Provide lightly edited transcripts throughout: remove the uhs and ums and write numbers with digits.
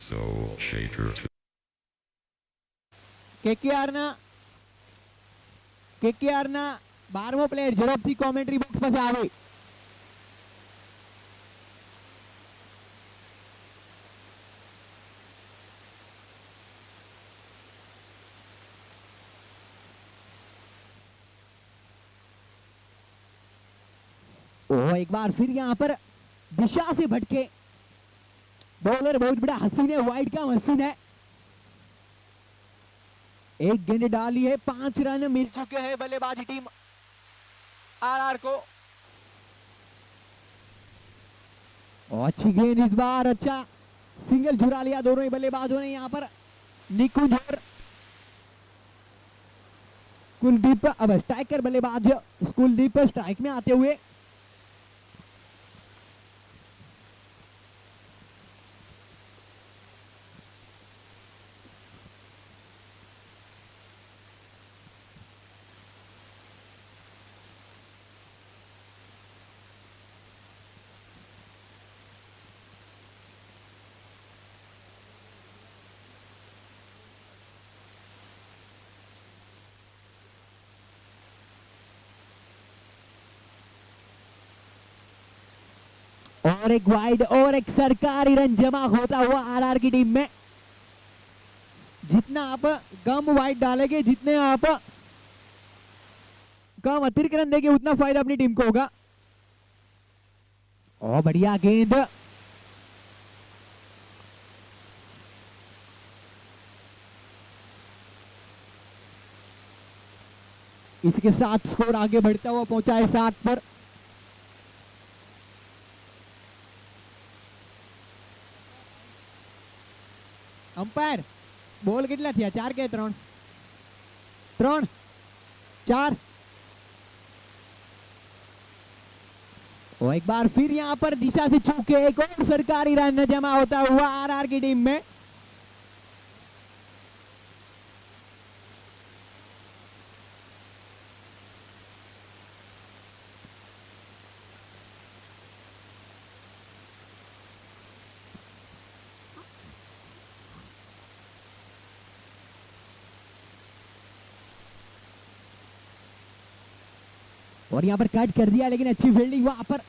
So shaker. KKR ના 12મો player ઝડપથી commentary box પાસે આવે. ओह, एक बार फिर यहाँ पर दिशा से भटके बॉलर. बहुत बड़ा हसीन है, वाइड का हसीन है. एक गेंद डाली है, 5 रन मिल चुके हैं बल्लेबाजी टीम आरआर को. अच्छी गेंद इस बार, अच्छा सिंगल झुरा लिया दोनों ही बल्लेबाजों ने यहाँ पर. निकुंज और कुलदीप, अब स्ट्राइकर बल्लेबाज कुलदीप स्ट्राइक में आते हुए. और एक वाइड और एक सरकारी रन जमा होता हुआ आरआर की टीम में. जितना आप कम वाइड डालेंगे, जितने आप कम अतिरिक्त रन देंगे, उतना फायदा अपनी टीम को होगा. और बढ़िया गेंद. इसके साथ स्कोर आगे बढ़ता हुआ पहुंचा है 7 पर. अंपायर बोल कितना थिया? 4 के 3? 3 4. और एक बार फिर यहाँ पर दिशा से चूके एक और सरकारी रन जमा होता हुआ आरआर की टीम में. और यहाँ पर कट कर दिया, लेकिन अच्छी फील्डिंग वहां पर.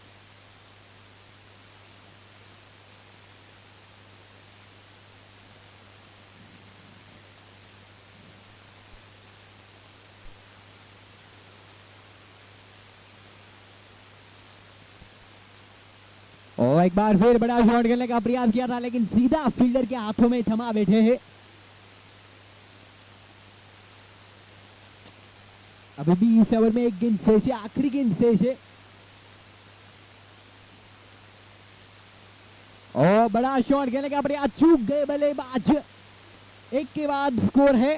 और एक बार फिर बड़ा शॉट खेलने का प्रयास किया था, लेकिन सीधा फील्डर के हाथों में थमा बैठे हैं. अभी भी इस ओवर में एक गेंद शेष है, आखिरी गेंद शेष है. और बड़ा शॉट खेलने का प्रयास, चूक गए बल्लेबाज. एक के बाद स्कोर है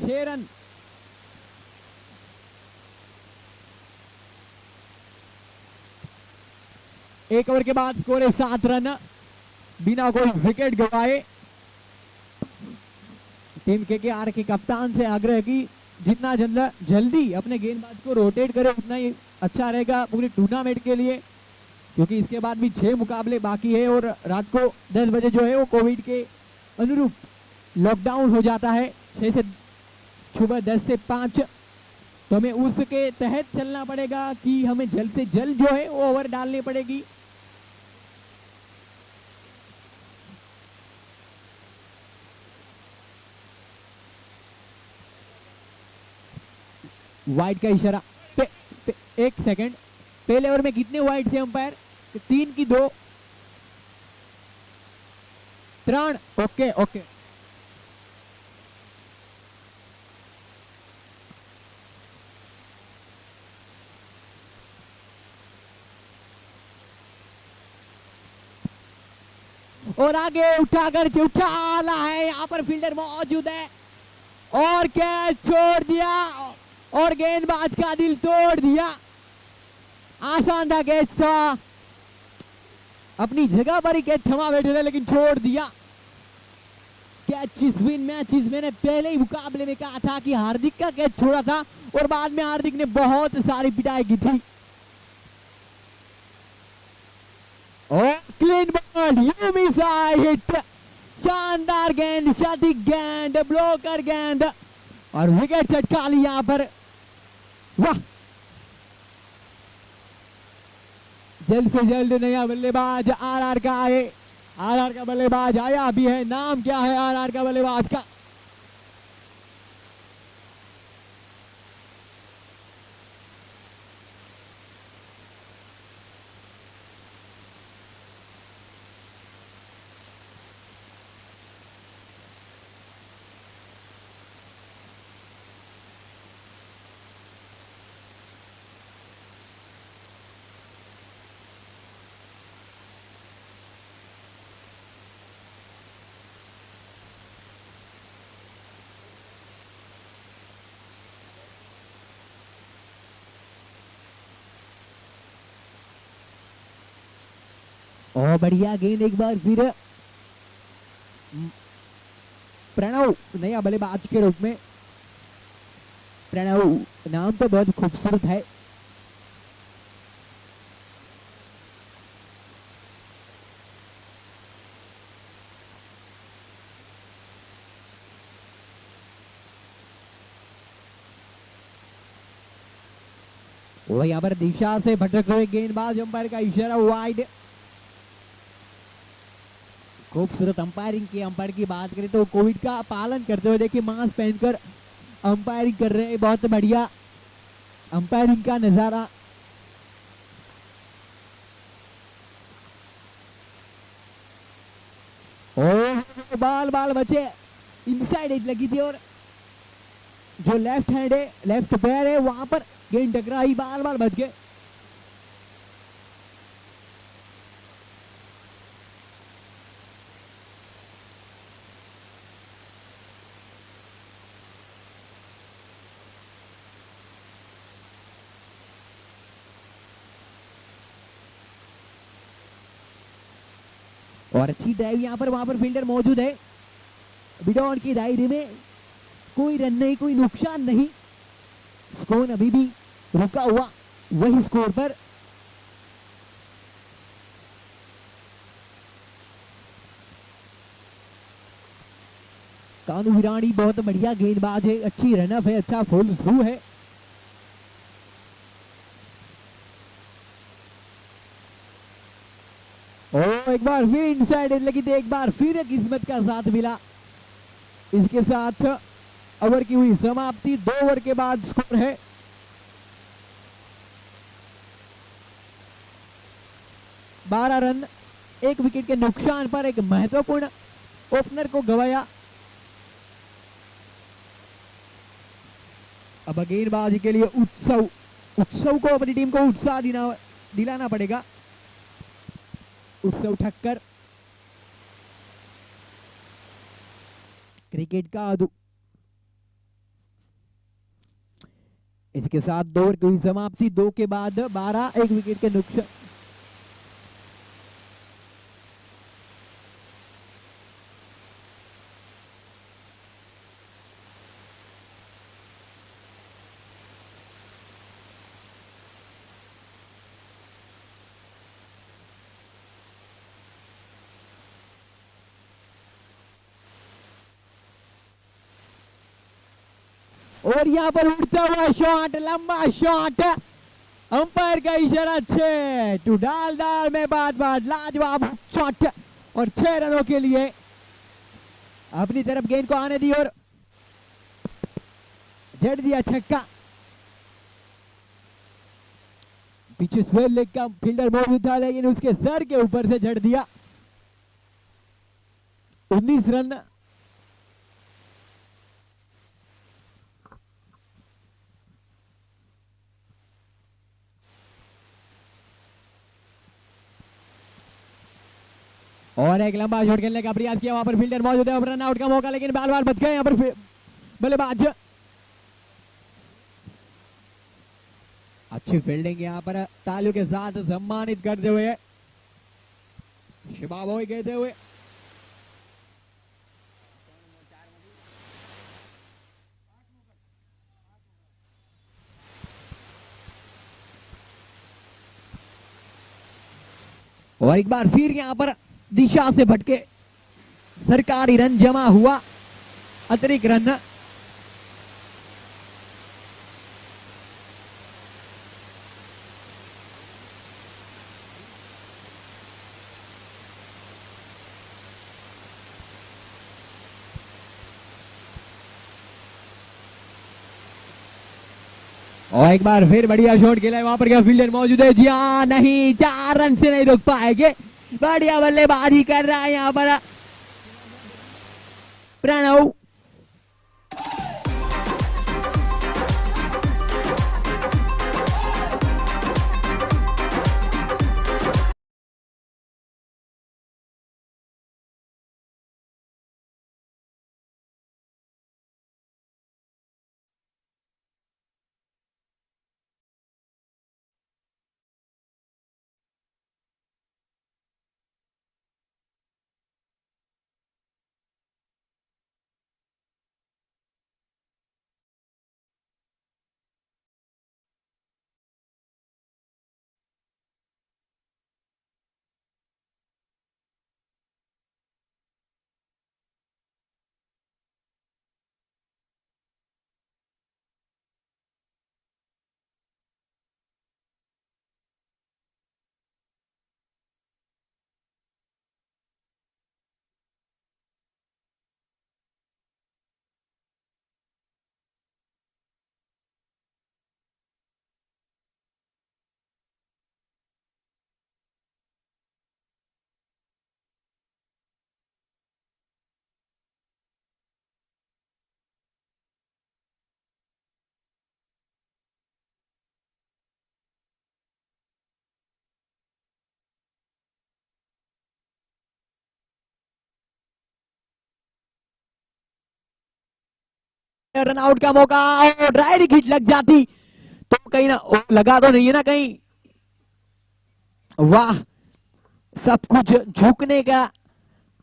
6 रन. एक ओवर के बाद स्कोर है 7 रन बिना कोई विकेट गंवाए. टीम केकेआर के कप्तान से आग्रह कि जितना जल्दी अपने गेंदबाज को रोटेट करे, उतना ही अच्छा रहेगा पूरे टूर्नामेंट के लिए, क्योंकि इसके बाद भी 6 मुकाबले बाकी है. और रात को 10 बजे जो है वो कोविड के अनुरूप लॉकडाउन हो जाता है, 6 से सुबह 10 से 5. तो हमें उसके तहत चलना पड़ेगा कि हमें जल्द से जल्द जो है वो ओवर डालनी पड़ेगी. वाइड का इशारा. एक सेकंड, पहले ओवर में कितने वाइड थे अंपायर? 3 की 2? 3. Okay okay. और आगे उठाकर उछाला है, यहाँ पर फील्डर मौजूद है और कैच छोड़ दिया और गेंदबाज का दिल तोड़ दिया. आसान था कैच था, अपनी जगह पर ही कैच थमा बैठे थे, लेकिन छोड़ दिया. Catch is win match is. मैंने पहले ही मुकाबले में कहा था कि हार्दिक का कैच छोड़ा था और बाद में हार्दिक ने बहुत सारी पिटाई की थी. और क्लीन बॉल, ये साइड हिट, शानदार गेंद, सटीक गेंद, ब्लॉकर गेंद और विकेट चटका ली यहां पर। वाह, जल्द से जल्द नया बल्लेबाज आरआर का आए। आरआर का बल्लेबाज आया भी है। नाम क्या है आरआर का बल्लेबाज का? और बढ़िया गेंद एक बार फिर प्रणव नया बल्लेबाज के रूप में। प्रणव नाम तो बहुत खूबसूरत है। और यहाँ पर दिशा से भटक रहे गेंदबाज, अंपायर का इशारा वाइड। खूबसूरत अंपायरिंग की। अंपायर की बात करें तो कोविड का पालन करते हुए देखिए मास्क पहनकर अंपायरिंग कर रहे हैं। बहुत बढ़िया अंपायरिंग का नजारा। और बाल बाल बचे, इनसाइड एज लगी थी और जो लेफ्ट हैंड है, लेफ्ट पैर है, वहां पर गेंद टकराई, बाल बाल बच गए। और अच्छी ड्राइव यहाँ पर, वहां पर फील्डर मौजूद है। बिडॉन की दायरे में कोई रन नहीं, कोई नुकसान नहीं। स्कोर अभी भी रुका हुआ वही स्कोर पर। कानू हिरानी बहुत बढ़िया गेंदबाज है, अच्छी रनअप है, अच्छा फुल थ्रू है। और एक बार फिर इनसाइड लगी थी, एक बार फिर किस्मत का साथ मिला। इसके साथ ओवर की हुई समाप्ति। 2 ओवर के बाद स्कोर है 12 रन। 1 विकेट के नुकसान पर एक महत्वपूर्ण ओपनर को गवाया। अब गेंदबाजी के लिए उत्सव को अपनी टीम को उत्साह दिलाना पड़ेगा। उत्सव ठक्कर क्रिकेट का इसके साथ 2 ओवर की हुई समाप्ति। 2 के बाद 12, 1 विकेट के नुकसान। और यहाँ पर उड़ता हुआ शॉट, लंबा शॉट, अंपायर का इशारा 6 टू डाल में बात लाजवाब शॉट और 6 रनों के लिए अपनी तरफ गेंद को आने दी और जड़ दिया छक्का। पीछे स्वेल लेग का फील्डर मौजूद था लेकिन उसके सर के ऊपर से जड़ दिया। 19 रन। और एक लंबा शॉट खेलने का प्रयास किया, वहां पर फील्डर मौजूद है। रन आउट का मौका लेकिन बाल बाल बच गए यहाँ पर बल्लेबाज। अच्छी फील्डिंग यहाँ पर तालियों के साथ सम्मानित करते हुए शिवा बॉय कहते हुए। और एक बार फिर यहाँ पर दिशा से भटके, सरकारी रन जमा हुआ, अतिरिक्त रन। और एक बार फिर बढ़िया शॉट खेला है, वहां पर क्या फील्डर मौजूद है? जी हाँ, नहीं, 4 रन से नहीं रोक पाएंगे। बढ़िया बल्लेबाजी कर रहा है यहाँ पर प्रणव। रन आउट का मौका और डायरेक्ट हिट लग जाती तो कहीं ना लगा तो नहीं है ना कहीं? वाह, सब कुछ झुकने का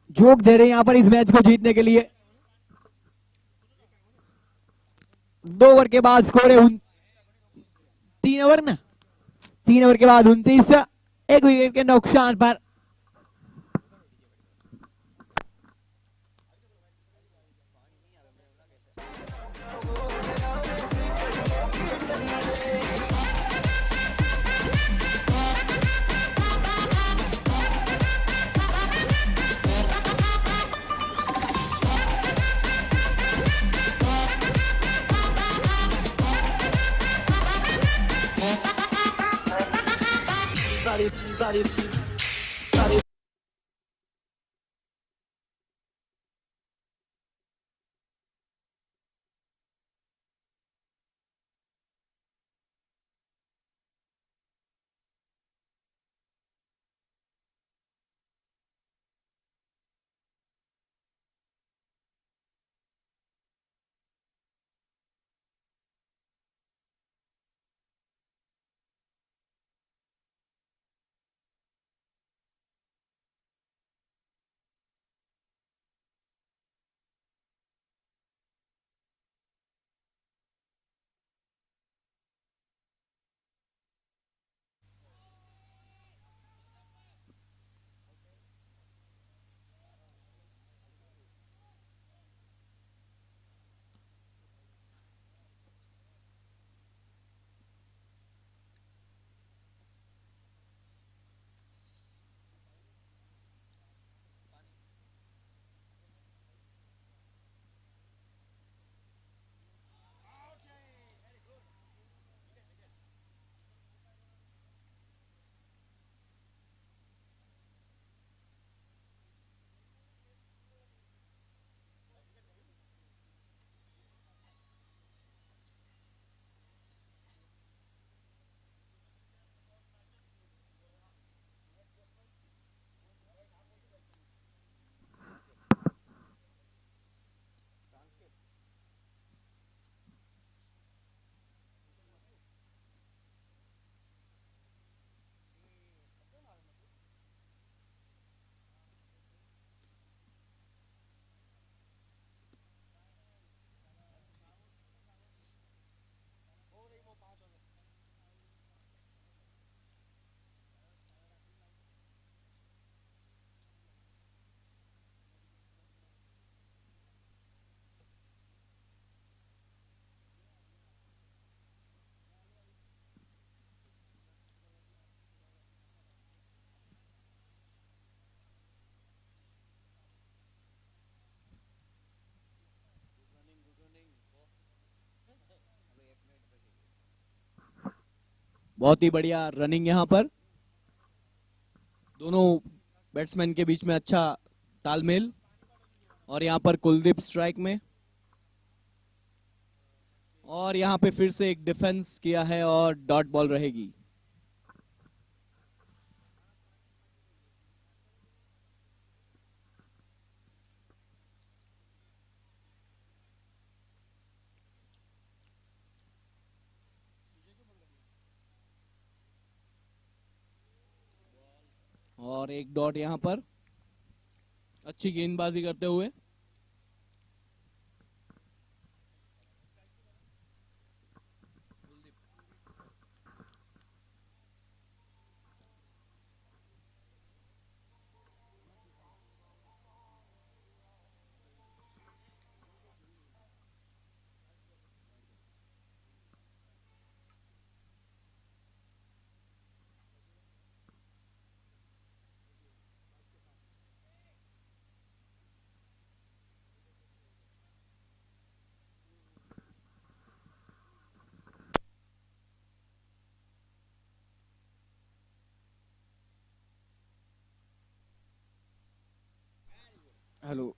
झोंक दे रहे हैं यहाँ पर इस मैच को जीतने के लिए। 2 ओवर के बाद स्कोर है 3 ओवर ना, 3 ओवर के बाद 29, 1 विकेट के नुकसान पर। बहुत ही बढ़िया रनिंग यहाँ पर, दोनों बैट्समैन के बीच में अच्छा तालमेल। और यहाँ पर कुलदीप स्ट्राइक में, और यहाँ पे फिर से एक डिफेंस किया है और डॉट बॉल रहेगी। और एक डॉट यहाँ पर, अच्छी गेंदबाजी करते हुए। हेलो।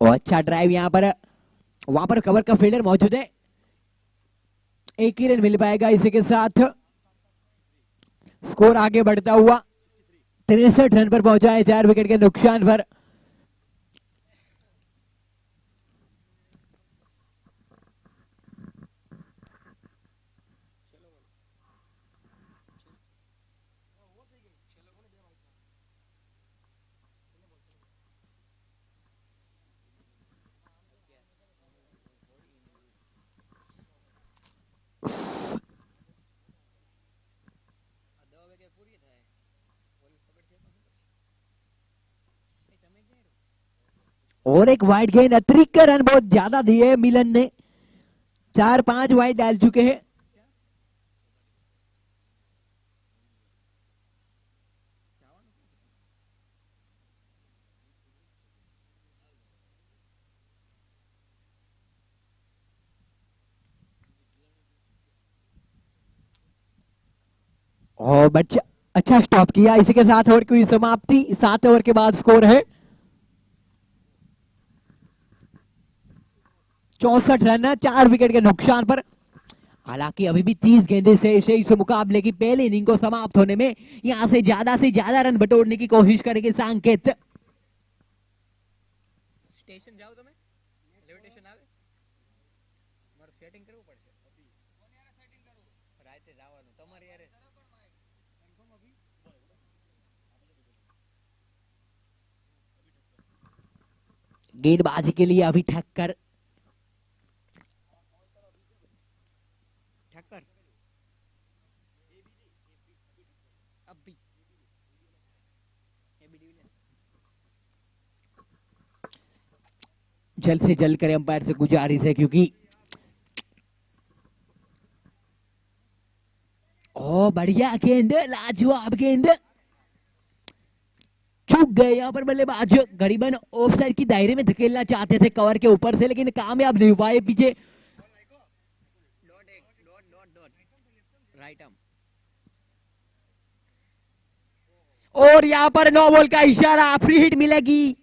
और अच्छा ड्राइव यहाँ पर, वहां पर कवर का फील्डर मौजूद है, एक ही रन मिल पाएगा इसी के साथ। स्कोर आगे बढ़ता हुआ 63 रन पर पहुंचा है 4 विकेट के नुकसान पर। और एक वाइड गेंद, अतिरिक्त रन बहुत ज्यादा दिए मिलन ने, 4-5 वाइड डाल चुके हैं। और बच्चा अच्छा स्टॉप किया। इसी के साथ ओवर की समाप्ति, 7 ओवर के बाद स्कोर है 64 रन, 4 विकेट के नुकसान पर। हालांकि अभी भी 30 गेंदें शेष है इस मुकाबले की। पहले इनिंग को समाप्त होने में यहां से ज्यादा रन बटोरने की कोशिश करेंगे संकेत। स्टेशन जाओ તમે લેવિટેશન આવે મારું સેટિંગ કરવું પડશે કોને યાર સેટિંગ કરું રાતે જવાનું તમારે યાર કન્ફર્મ અભી गेंदबाजी के लिए अभी ठक्कर अभी जल्द से जल्द करें, अंपायर से गुजारिश है, क्योंकि ओ बढ़िया गेंद, लाजवाब गेंद, चूक गए यहाँ पर बल्लेबाज। करीबन ऑफ साइड की दायरे में धकेलना चाहते थे कवर के ऊपर से, लेकिन कामयाब नहीं हो पाए। पीछे राइट आर्म और यहाँ पर नो बॉल का इशारा, फ्री हिट मिलेगी।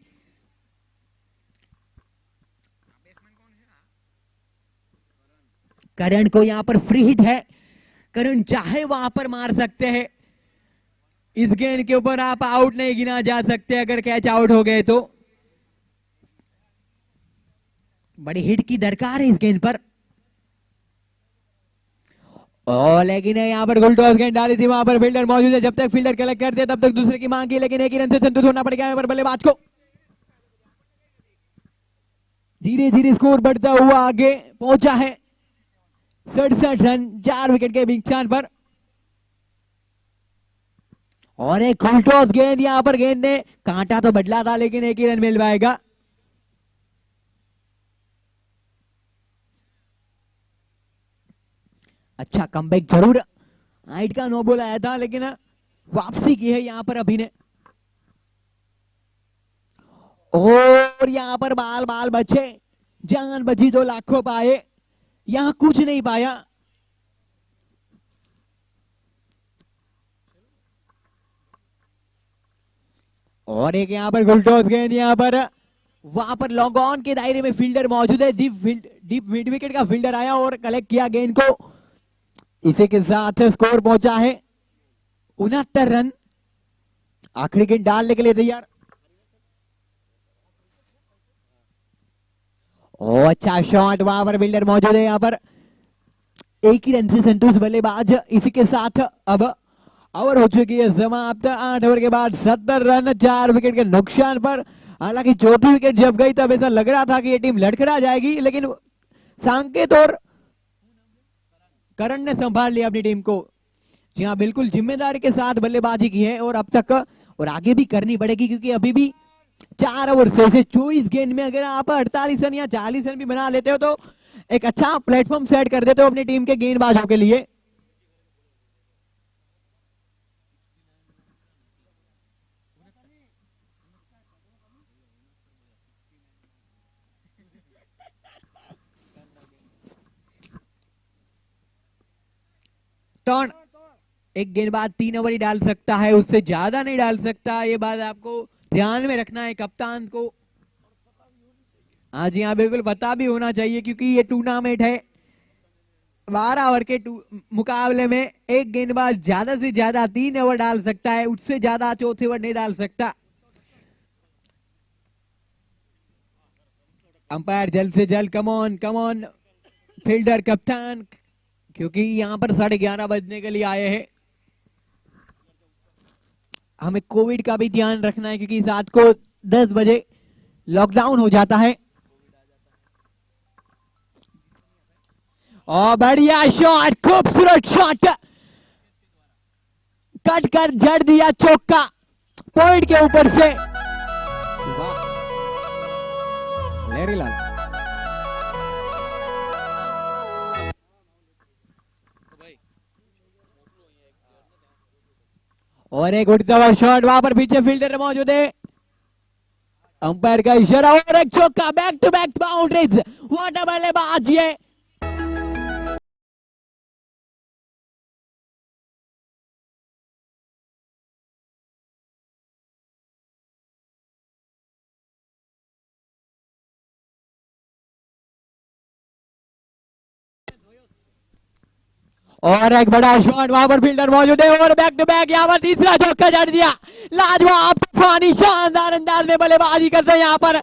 करण को यहाँ पर फ्री हिट है, करण चाहे वहां पर मार सकते हैं। इस गेंद के ऊपर आप आउट नहीं गिना जा सकते अगर कैच आउट हो गए तो। बड़ी हिट की दरकार है इस गेंद पर। और लेकिन यहाँ पर गुलटॉस गेंद डाली थी, वहां पर फील्डर मौजूद है। जब तक फील्डर कलेक्ट करते तब तक दूसरे की मांग की, लेकिन एक ही रन से संतुष्ट होना पड़ेगा यहाँ पर बल्लेबाज को। धीरे धीरे स्कोर बढ़ता हुआ आगे पहुंचा है 67 रन, 4 विकेट के नुकसान पर। और एक गुलटॉस गेंद, यहाँ पर गेंद ने कांटा तो बदला था, लेकिन एक ही रन मिल पाएगा। अच्छा कमबैक जरूर, हाइट का नो बॉल आया था, लेकिन वापसी की है यहाँ पर अभी ने। और यहाँ पर बाल बाल बचे, जान बची तो लाखों पाए, यहां कुछ नहीं पाया। और एक यहाँ पर गुलटॉस गेंद, यहाँ पर वहां पर लॉन्ग ऑन के दायरे में फील्डर मौजूद है। डीप मिड विकेट का फील्डर आया और कलेक्ट किया गेंद को। इसी के साथ स्कोर पहुंचा है 69 रन। आखिरी गेंद डालने के लिए तैयार। ओ अच्छा शॉट, वहां पर फील्डर मौजूद है। यहाँ पर एक ही रन से संतुष्ट बल्लेबाज। इसी के साथ अब ओवर हो चुकी है समाप्त। 8 ओवर के बाद 70 रन, 4 विकेट के नुकसान पर। हालांकि चौथी विकेट जब गई तब ऐसा लग रहा था कि ये टीम लड़खड़ा जाएगी, लेकिन संकेत और करण ने संभाल लिया अपनी टीम को। जी हाँ, बिल्कुल जिम्मेदारी के साथ बल्लेबाजी की है और अब तक और आगे भी करनी पड़ेगी, क्योंकि अभी भी 4 ओवर से 24 गेंद में अगर आप 48 रन या 40 रन भी बना लेते हो तो एक अच्छा प्लेटफॉर्म सेट कर देते हो अपनी टीम के गेंदबाजों के लिए। टर्न, एक गेंदबाज 3 ओवर ही डाल सकता है, उससे ज्यादा नहीं डाल सकता। ये बात आपको ध्यान में रखना है कप्तान को। हाँ जी हाँ, बिल्कुल पता भी होना चाहिए, क्योंकि ये टूर्नामेंट है 12 ओवर के मुकाबले में एक गेंदबाज ज्यादा से ज्यादा 3 ओवर डाल सकता है, उससे ज्यादा चौथे ओवर नहीं डाल सकता। अंपायर जल्द से जल्द, कम ऑन फील्डर कप्तान, क्योंकि यहां पर 11:30 बजने के लिए आए हैं। हमें कोविड का भी ध्यान रखना है, क्योंकि रात को 10 बजे लॉकडाउन हो जाता है। और बढ़िया शॉट, खूबसूरत शॉट, कट कर जड़ दिया चौका पॉइंट के ऊपर से। लहरीलाल और एक उड़ता हुआ शॉट, वहां पर पीछे फील्डर मौजूद है। अंपायर का इशारा और एक चौका, back to back boundaries. What a बल्लेबाज ये। और एक बड़ा शॉट, वहां पर फील्डर मौजूद है और बैक टू बैक यहाँ पर तीसरा चौका जड़ दिया। लाजवाब तूफानी शानदार अंदाज में बल्लेबाजी करते हैं यहाँ पर।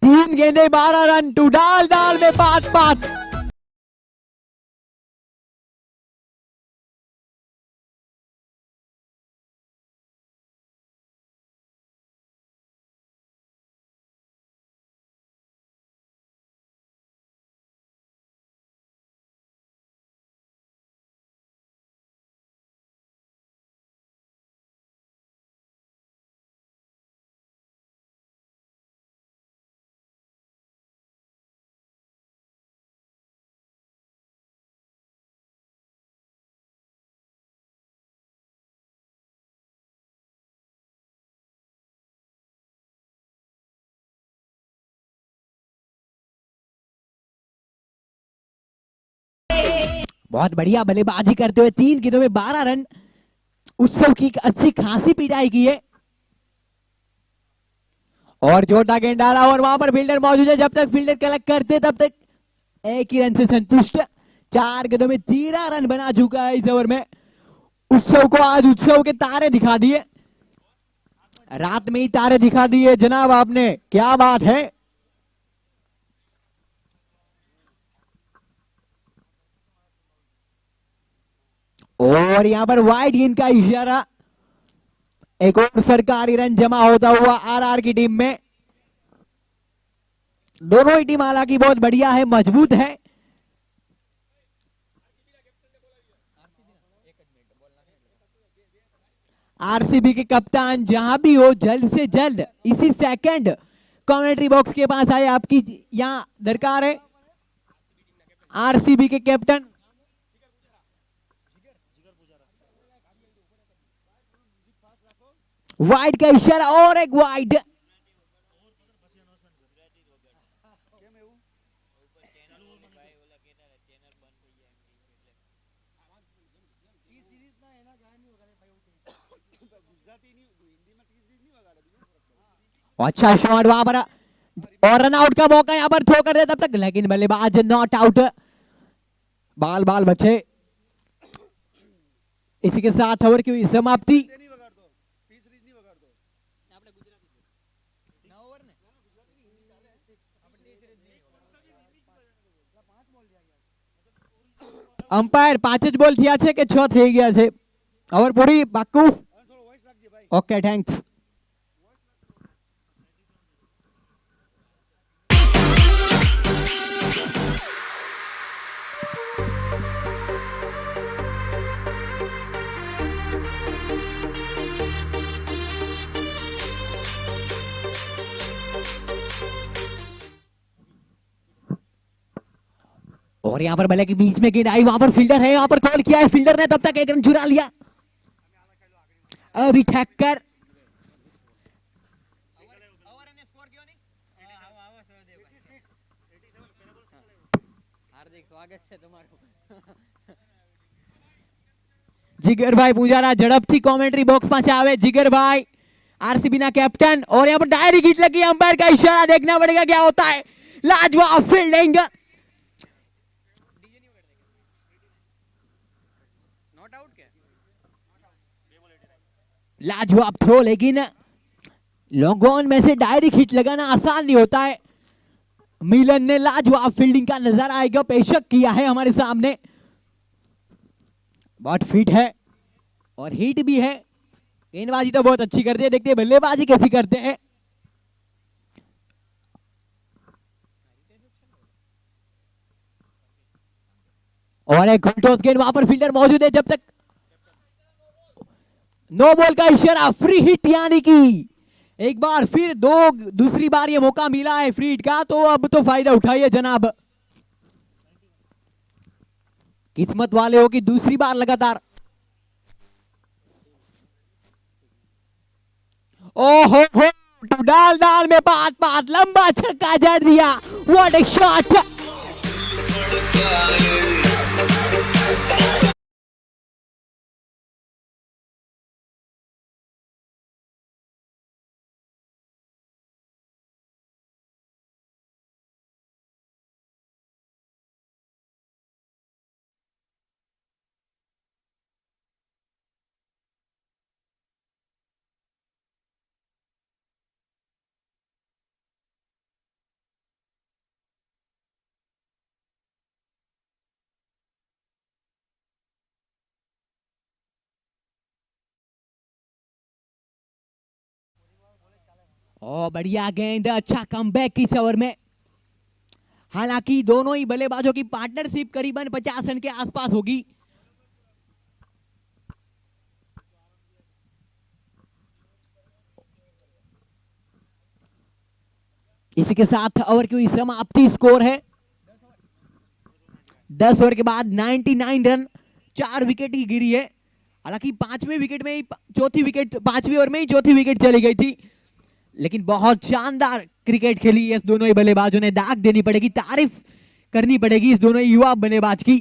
3 गेंदे 12 रन, टू डाल में 5-5। बहुत बढ़िया बल्लेबाजी करते हुए 3 गेंदों में 12 रन, उत्सव की अच्छी खासी पिटाई की है। और छोटा गेंद डाला और वहां पर फील्डर मौजूद है। जब तक फील्डर कलेक्ट करते तब तक एक ही रन से संतुष्ट। 4 गेंदों में 13 रन बना चुका है इस ओवर में। उत्सव को आज उत्सव के तारे दिखा दिए, रात में ही तारे दिखा दिए जनाब आपने, क्या बात है। और यहां पर वाइड गेंद का इशारा, एक और सरकारी रन जमा होता हुआ आरआर की टीम में। दोनों ही टीम हालांकि बहुत बढ़िया है, मजबूत है। आरसीबी के कप्तान जहां भी हो, जल्द से जल्द इसी सेकंड कमेंट्री बॉक्स के पास आए, आपकी यहां दरकार है। आरसीबी के कैप्टन वाइड का इशारा और एक वाइड। अच्छा शॉट वहां पर और रन आउट का मौका यहां पर थ्रो कर दे तब तक, लेकिन बल्लेबाज नॉट आउट। बाल बाल बच्चे, इसी के साथ ओवर की हुई समाप्ति। अंपायर 5 જ બોલ થયા છે કે 6 થઈ ગયા છે? ઓવર પૂરી પાક્કું? Okay thanks. और यहाँ पर भले के बीच में गेंद आई, वहां पर फील्डर है, यहाँ पर कॉल किया है फील्डर ने, तब तक एक रन चुरा लिया। अभी ठक्कर, हार्दिक स्वागत है तुम्हारा। जिगरभाई पुजारा झड़पथी कॉमेंट्री बॉक्स में आवे। जिगरभाई आरसीबी ना कैप्टन, और यहाँ पर डायरेक्ट हिट लगी, अंपायर का इशारा, देखना पड़ेगा क्या होता है। लाजवाब फील्डिंग, लाजवाब थ्रो, लेकिन लॉन्ग ऑन में से डायरेक्ट हिट लगाना आसान नहीं होता है। मिलन ने लाजवाब फील्डिंग का नजारा आएगा पेश किया है हमारे सामने। बहुत फिट है और हिट भी है। गेंदबाजी तो बहुत अच्छी करते हैं, देखते हैं बल्लेबाजी कैसी करते हैं। और एक टॉस गेंद, वहां पर फील्डर मौजूद है। जब तक नो बॉल का इशारा, फ्री हिट, यानी कि एक बार फिर दूसरी बार ये मौका मिला है फ्री हिट का, तो अब तो फायदा उठाइए जनाब। किस्मत वाले हो कि दूसरी बार लगातार। ओहो हो, डाल डाल में पात पात लंबा छक्का जड़ दिया। What A shot. ओ बढ़िया गेंद, अच्छा कमबैक इस ओवर में। हालांकि दोनों ही बल्लेबाजों की पार्टनरशिप करीबन 50 रन के आसपास होगी। इसी के साथ ओवर की समाप्ति। स्कोर है 10 ओवर के बाद 99 रन, 4 विकेट ही गिरी है। हालांकि पांचवी विकेट में ही चौथी विकेट, पांचवी ओवर में ही चौथी विकेट चली गई थी, लेकिन बहुत शानदार क्रिकेट खेली है इस दोनों ही बल्लेबाजों ने। दाग देनी पड़ेगी, तारीफ करनी पड़ेगी इस दोनों ही युवा बल्लेबाज की।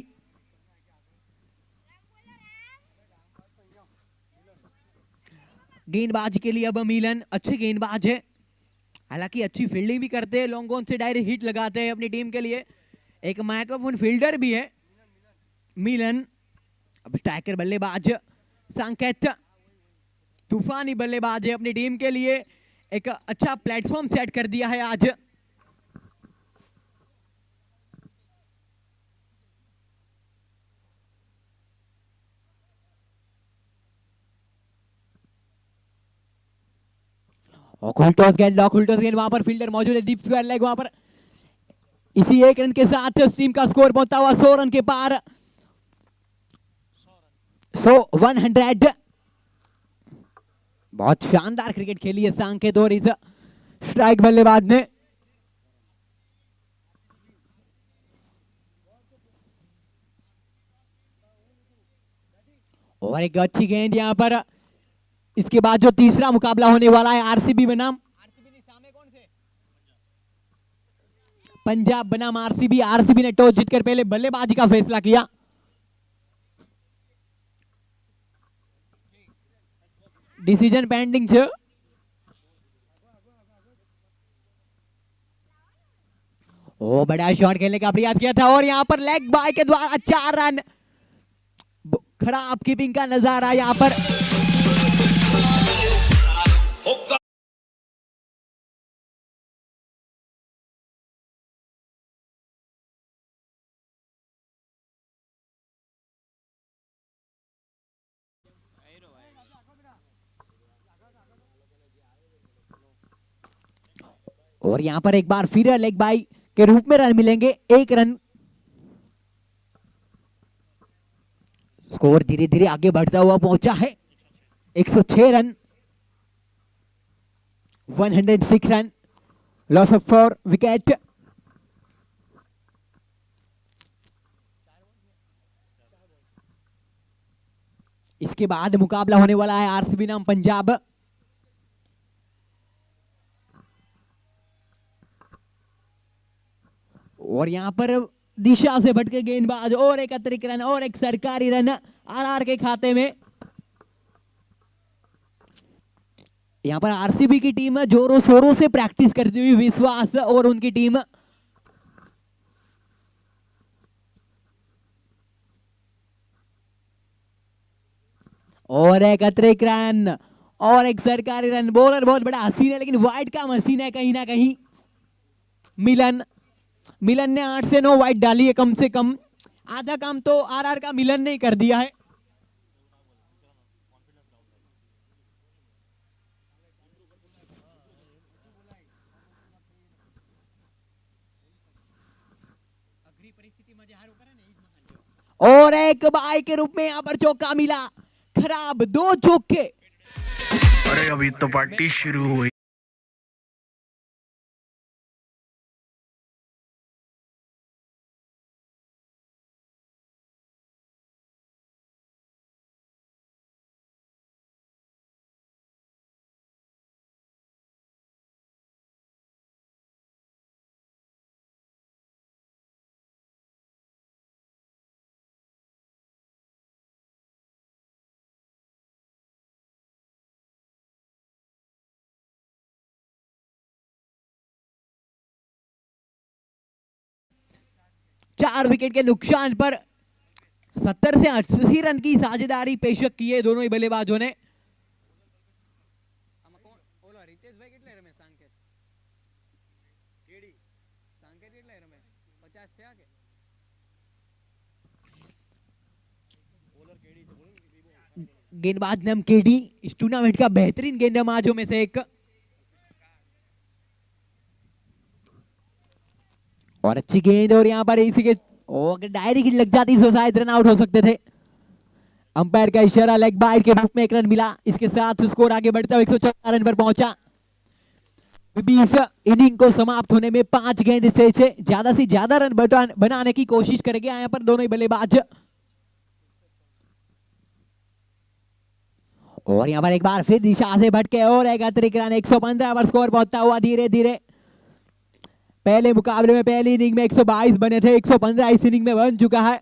गेंदबाज के लिए अब मिलन अच्छे गेंदबाज है, हालांकि अच्छी फील्डिंग भी करते हैं, लॉन्ग ऑन से डायरेक्ट हिट लगाते हैं अपनी टीम के लिए। एक महत्वपूर्ण फील्डर भी है मिलन। अब स्ट्राइकर बल्लेबाज संकेत तूफानी बल्लेबाज है, अपनी टीम के लिए एक अच्छा प्लेटफॉर्म सेट कर दिया है आज। और टॉस गेंद, लॉक टॉस गेंद, वहां पर फील्डर मौजूद है, डीप स्क्वायर लेग वहां पर। इसी एक रन के साथ टीम का स्कोर पहुंचता हुआ 100 रन के पार। 100 बहुत शानदार क्रिकेट खेली है सांकेत और इस स्ट्राइक बल्लेबाज ने। और एक अच्छी गेंद यहां पर। इसके बाद जो तीसरा मुकाबला होने वाला है आरसीबी बनाम पंजाब बनाम आरसीबी। आरसीबी ने टॉस जीतकर पहले बल्लेबाजी का फैसला किया। डिसीजन पेंडिंग છે। ओ बड़ा शॉट खेलने का प्रयास किया था और यहां पर लेग बाय के द्वारा 4 रन। खराब कीपिंग का नजारा यहां पर। और यहां पर एक बार फिर लेग बाय के रूप में रन मिलेंगे, 1 रन। स्कोर धीरे धीरे आगे बढ़ता हुआ पहुंचा है। 106 run, 106 run, loss of 4 wicket. इसके बाद मुकाबला होने वाला है आरसीबी नाम पंजाब। और यहां पर दिशा से भटके गेंदबाज, और एक अतिरिक्त रन और एक सरकारी रन आरआर के खाते में। यहां पर आरसीबी की टीम जोरों शोरों से प्रैक्टिस करती हुई विश्वास और उनकी टीम और एक अतिरिक्त रन और एक सरकारी रन। बॉलर बहुत बड़ा हसीन है लेकिन वाइड का मशीन है कहीं ना कहीं। मिलन मिलन ने 8 से 9 वाइड डाली है कम से कम। आधा काम तो आरआर का मिलन ने ही कर दिया है। और एक बाई के रूप में यहां पर चौका मिला। खराब 2 चौके। अरे अभी तो पार्टी शुरू हुई। चार विकेट के नुकसान पर 70 से 80 रन की साझेदारी पेशकश की है दोनों ही बल्लेबाजों ने। गेंदबाज नाम केडी इस टूर्नामेंट का बेहतरीन गेंदबाजों में से एक। और अच्छी गेंद और यहाँ पर इसी के अगर डायरी की लग जाती तो शायद रन आउट हो सकते थे। अंपायर का इशारा लेग बाइट के रूप में एक रन मिला। इसके साथ स्कोर आगे बढ़ता हुआ 114 रन पर पहुंचा। 20 इनिंग को समाप्त होने में 5 गेंद शेष है। ज्यादा से ज्यादा रन बनाने की कोशिश करेंगे यहाँ पर दोनों ही बल्लेबाज। और यहाँ पर एक बार फिर दिशा से भटके और एक अतिरिक्त रन। 115 पर स्कोर पहुंचता हुआ धीरे धीरे। पहले मुकाबले में पहली इनिंग में 122 बने थे, 115 इस इनिंग में बन चुका है।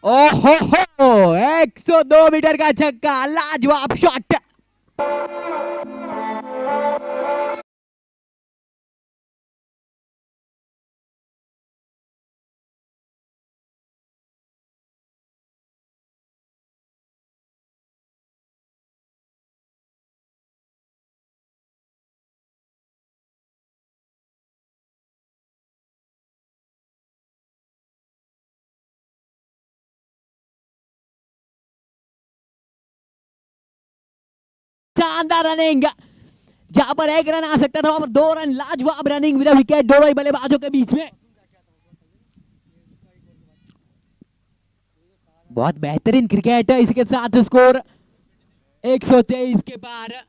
ओहो हो 102 मीटर का छक्का, लाजवाब शॉट। शानदार रनिंग, जहां पर एक रन आ सकता था वहां पर 2 रन। लाजवाब रनिंग बिना विकेट दोनों ही बल्लेबाजों के बीच में। बहुत बेहतरीन क्रिकेट है। इसके साथ स्कोर 123 के पार।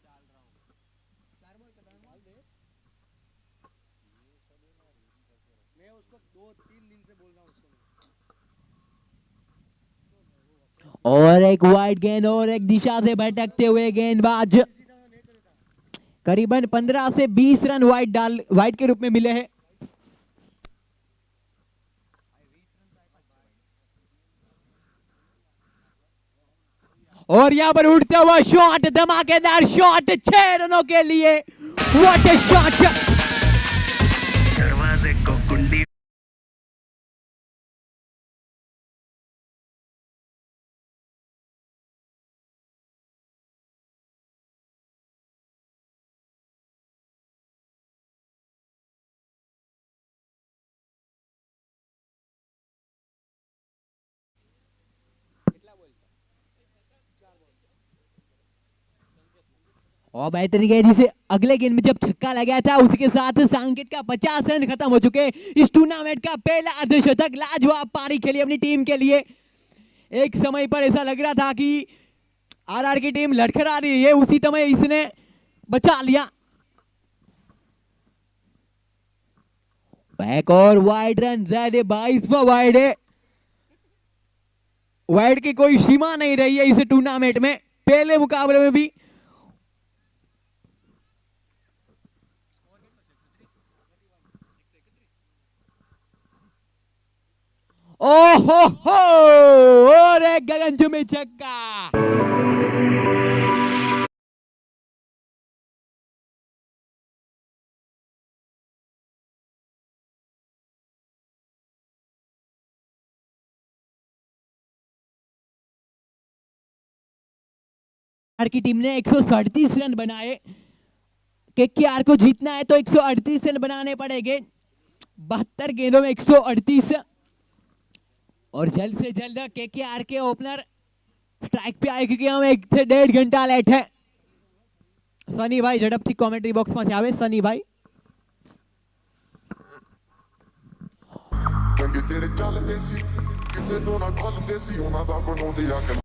और एक वाइड गेंद और एक दिशा से भटकते हुए गेंदबाज। करीबन 15 से 20 रन वाइड के रूप में मिले हैं। और यहां पर उड़ता हुआ शॉट, धमाकेदार शॉट 6 रनों के लिए। What a shot. दरवाजे को कुंडी और बेहतरीन गेंद जिसे अगले गेंद में जब छक्का लगाया था उसके साथ सांकेत का 50 रन खत्म हो चुके। इस टूर्नामेंट का पहला अर्धशतक, लाजवाब पारी खेली अपनी टीम के लिए। एक समय पर ऐसा लग रहा था कि आरआर की टीम लड़खड़ा रही है, उसी समय इसने बचा लिया। बैक और वाइड रन ज्यादा, 22वां वाइड है। वाइड की कोई सीमा नहीं रही है इस टूर्नामेंट में। पहले मुकाबले में भी ओहो हो और एक गगनचुंबी छक्का। की टीम ने 137 रन बनाए। केकेआर को जीतना है तो 138 रन बनाने पड़ेंगे। 72 गेंदों में 138। और जल्द से जल्द केकेआर के ओपनर स्ट्राइक पे आए क्योंकि हम 1 से 1.5 घंटा लेट है। सनी भाई झड़पથી કોમેન્ટ્રી બોક્સમાંથી આવે સની ભાઈ। ਚੰਗੇ ਜਿਹੜੇ ਚੱਲਦੇ ਸੀ ਕਿਸੇ ਤੋਂ ਨਾ ਖੁੱਲਦੇ ਸੀ ਉਹਨਾਂ ਦਾ ਬਣਾਉਂਦੇ ਆ ਗੱਲਾਂ।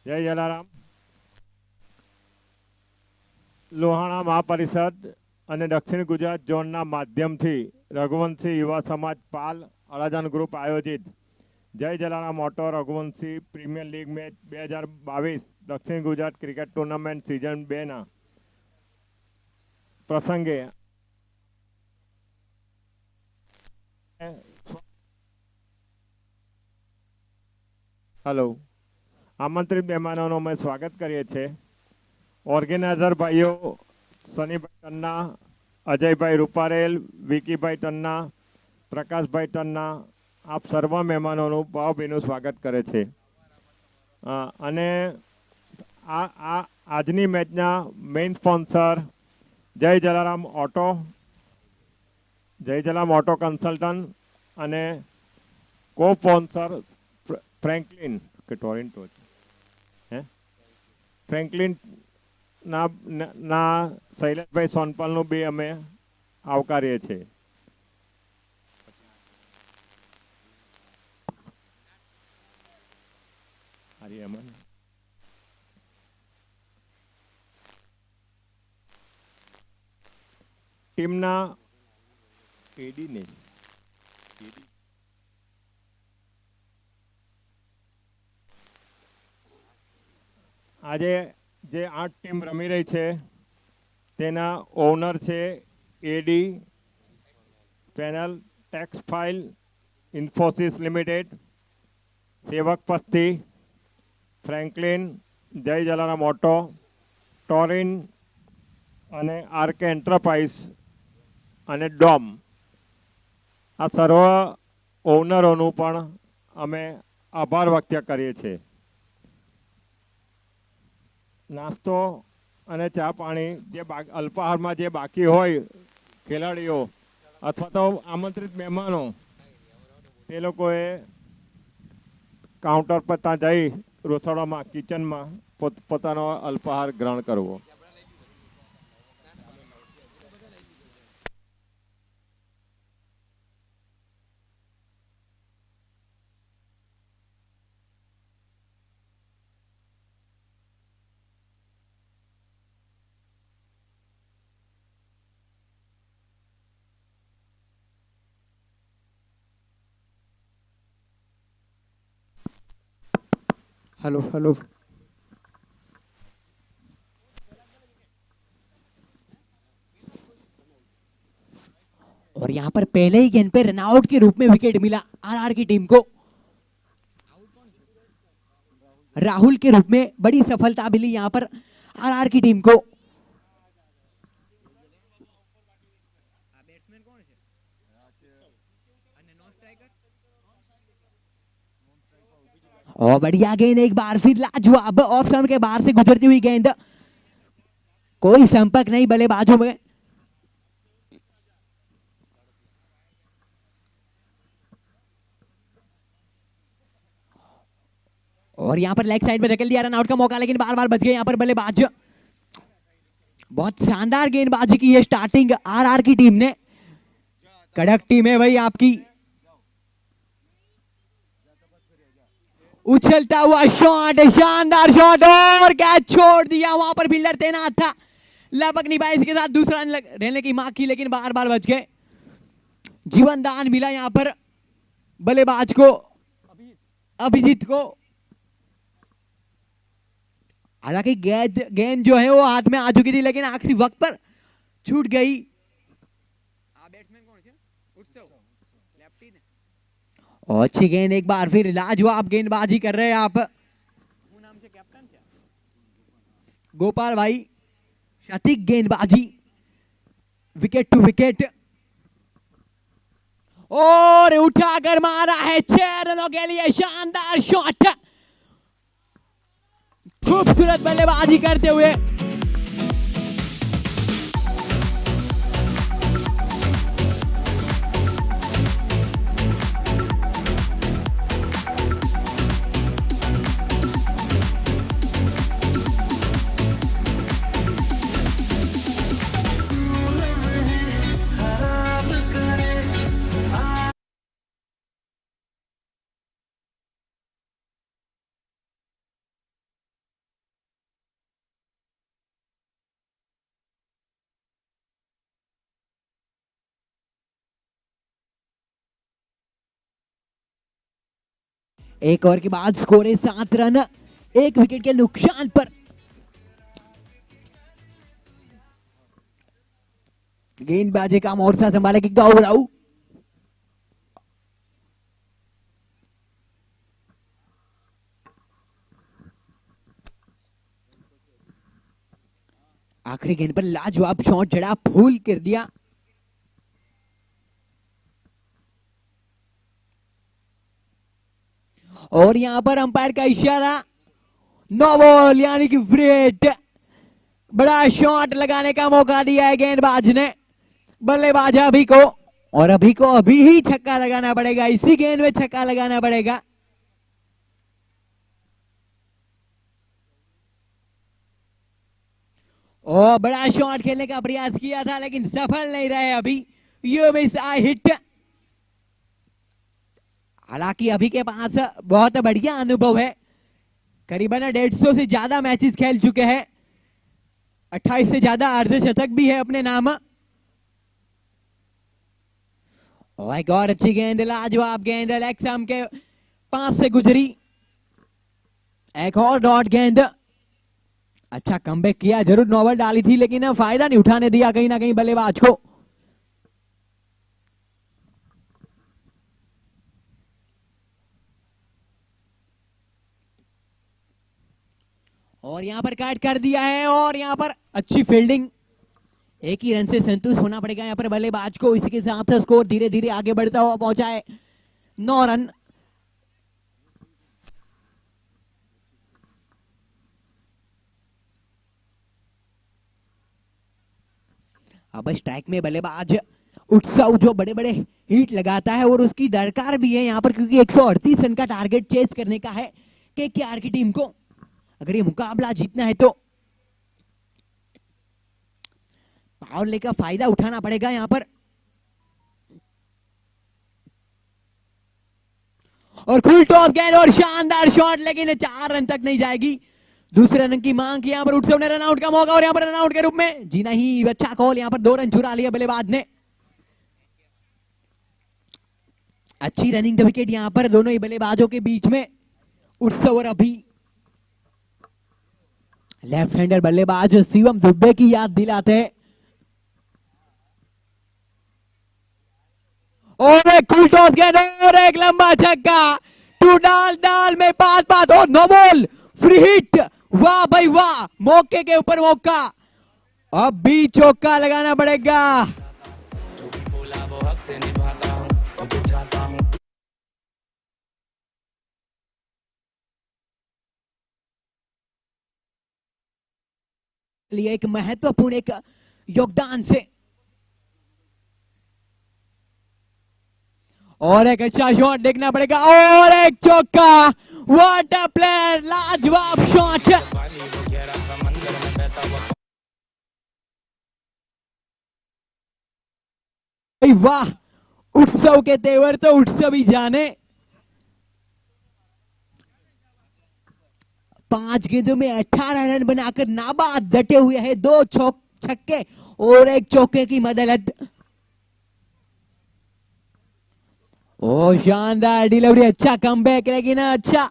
જય જલારામ. લોહાણા મહાપરિષદ અને દક્ષિણ ગુજરાત ઝોનના માધ્યમથી રઘુવંશી યુવા સમાજ પાલ અડાજણ ગ્રુપ આયોજિત જય Jalaram auto Raghuvanshi premier league match 2022 દક્ષિણ ગુજરાત ક્રિકેટ ટુર્નામેન્ટ સિઝન 2ના પ્રસંગે હેલો આમંત્રિત મહેમાનોનું અમે સ્વાગત કરીએ છીએ. ઓર્ગેનાઇઝર ભાઈઓ સનીભાઈ ટન્ના, અજયભાઈ રૂપારેલ, વિકીભાઈ ટન્ના, પ્રકાશભાઈ ટન્ના આપ સર્વ મહેમાનોનું ભાવભીનું સ્વાગત કરે છે. અને આજની મેચના મેઇન સ્પોન્સર જય જલારામ ઓટો, જય જલારામ ઓટો કન્સલ્ટન્ટ અને કો સ્પોન્સર ફ્રેન્કલિન કે ટોરેન્ટો છે ફ્રેન્કલિન ના શૈલેષભાઈ સોનપાલનું બી અમે આવકારીએ છીએ. ટીમના એડી ને આજે જે 8 ટીમ રમી રહી છે તેના ઓનર છે એડી panel tax file Infosys limited, સેવક પસ્તી, ફ્રેન્કલિન, જય જલારામ ઓટો, ટોરિન અને આરકે એન્ટરપ્રાઇઝ અને ડોમ. આ સર્વ ઓનરોનું પણ અમે આભાર વ્યક્ત કરીએ છીએ. નાસ્તો અને ચા પાણી જે અલ્પાહારમાં જે બાકી હોય ખેલાડીઓ અથવા તો આમંત્રિત મહેમાનો તે લોકોએ કાઉન્ટર પર ત્યાં જઈ રસોડામાં કિચનમાં પોતાનો અલ્પાહાર ગ્રહણ કરવો. Hello hello. और यहाँ पर पहले ही गेंद पे रनआउट के रूप में विकेट मिला आरआर की टीम को। राहुल के रूप में बड़ी सफलता मिली यहाँ पर आरआर की टीम को। और बढ़िया गेंद एक बार फिर लाजवाब, ऑफ स्टंप के बाहर से गुजरती हुई गेंद, कोई संपर्क नहीं बल्लेबाजों में। और यहां पर लेग साइड में धकेल दिया, रन आउट का मौका, लेकिन बार बार बच गए यहां पर बल्लेबाज। बहुत शानदार गेंदबाजी की है स्टार्टिंग आरआर की टीम ने। कड़क टीम है भाई आपकी। उछलता हुआ शॉट, शानदार शॉट, और कैच छोड़ दिया। वहां पर फील्डर तैनात था, लपक नहीं पाया, इसके साथ दूसरा रन रहने की मांग की, लेकिन बार बार बच गए। जीवन दान मिला यहां पर बल्लेबाज को, अभिजीत को। हालांकि गेंद जो है वो हाथ में आ चुकी थी, लेकिन आखिरी वक्त पर छूट गई। और अच्छी गेंद एक बार फिर, लाजवाब गेंदबाजी कर रहे हैं आप। नाम से कैप्टन क्या? गोपाल भाई, सटीक गेंदबाजी, विकेट टू विकेट। और उठाकर मारा है 6 रनों के लिए, शानदार शॉट, खूबसूरत बल्लेबाजी करते हुए। एक ओवर के बाद स्कोर है 7 रन, 1 विकेट के नुकसान पर। गेंदबाजी का मोर्चा संभाले कि गौरव। आखिरी गेंद पर लाजवाब शॉट जड़ा, फूल कर दिया। और यहां पर अंपायर का इशारा, नो बॉल, यानी कि फ्री हिट। बड़ा शॉट लगाने का मौका दिया है गेंदबाज ने बल्लेबाज अभी को, और अभी को अभी ही छक्का लगाना पड़ेगा, इसी गेंद में छक्का लगाना पड़ेगा। और बड़ा शॉट खेलने का प्रयास किया था, लेकिन सफल नहीं रहे अभी, ये मिस आई हिट। हालांकि अभी के पास बहुत बढ़िया अनुभव है, करीबन 150 से ज्यादा मैचेस खेल चुके हैं, 28 से ज्यादा अर्धशतक भी है अपने नाम। और एक और अच्छी गेंद, लाजवाब गेंद, लेग स्टंप के पास से गुजरी, एक और डॉट गेंद। अच्छा कमबैक किया, जरूर नॉबल डाली थी, लेकिन फायदा नहीं उठाने दिया कहीं ना कहीं बल्लेबाज को। और यहां पर काट कर दिया है, और यहां पर अच्छी फील्डिंग, एक ही रन से संतुष्ट होना पड़ेगा यहां पर बल्लेबाज को। इसी के साथ स्कोर धीरे धीरे आगे बढ़ता हुआ पहुंचा है 9 रन। अब स्ट्राइक में बल्लेबाज उत्सव जो बड़े बड़े हिट लगाता है, और उसकी दरकार भी है यहां पर, क्योंकि 138 रन का टारगेट चेस करने का है केकेआर की टीम को, अगर ये मुकाबला जीतना है तो। पावर प्ले का फायदा उठाना पड़ेगा यहां पर। और खुल टॉस गेंद और शानदार शॉट, लेकिन 4 रन तक नहीं जाएगी। दूसरे रन की मांग की यहां पर उत्सव ने, रन आउट का मौका, और यहां पर रन आउट के रूप में जी नहीं, अच्छा कॉल, यहां पर 2 रन चुरा लिया बल्लेबाज ने। अच्छी रनिंग द विकेट यहां पर दोनों ही बल्लेबाजों के बीच में, उत्सव और अभी। लेफ्ट हैंडर बल्लेबाज शिवम दुबे की याद दिलाते हैं। और एक फुल टॉस गेंद और एक लंबा छक्का, टू डाल डाल में 5-5 और नो बॉल, फ्री हिट। वाह भाई वाह, मौके के ऊपर मौका, अब भी चौका लगाना पड़ेगा। लिए एक महत्वपूर्ण एक योगदान से, और एक अच्छा शॉट देखना पड़ेगा और एक चौका। व्हाट अ प्लेयर, लाजवाब शॉट। वाह, उत्सव के तेवर तो उत्सव ही जाने। 5 गेंदों में 18 रन बनाकर नाबाद डटे हुए हैं, 2 छक्के और एक चौके की मदद। ओ शानदार डिलीवरी, अच्छा कमबैक, लेकिन अच्छा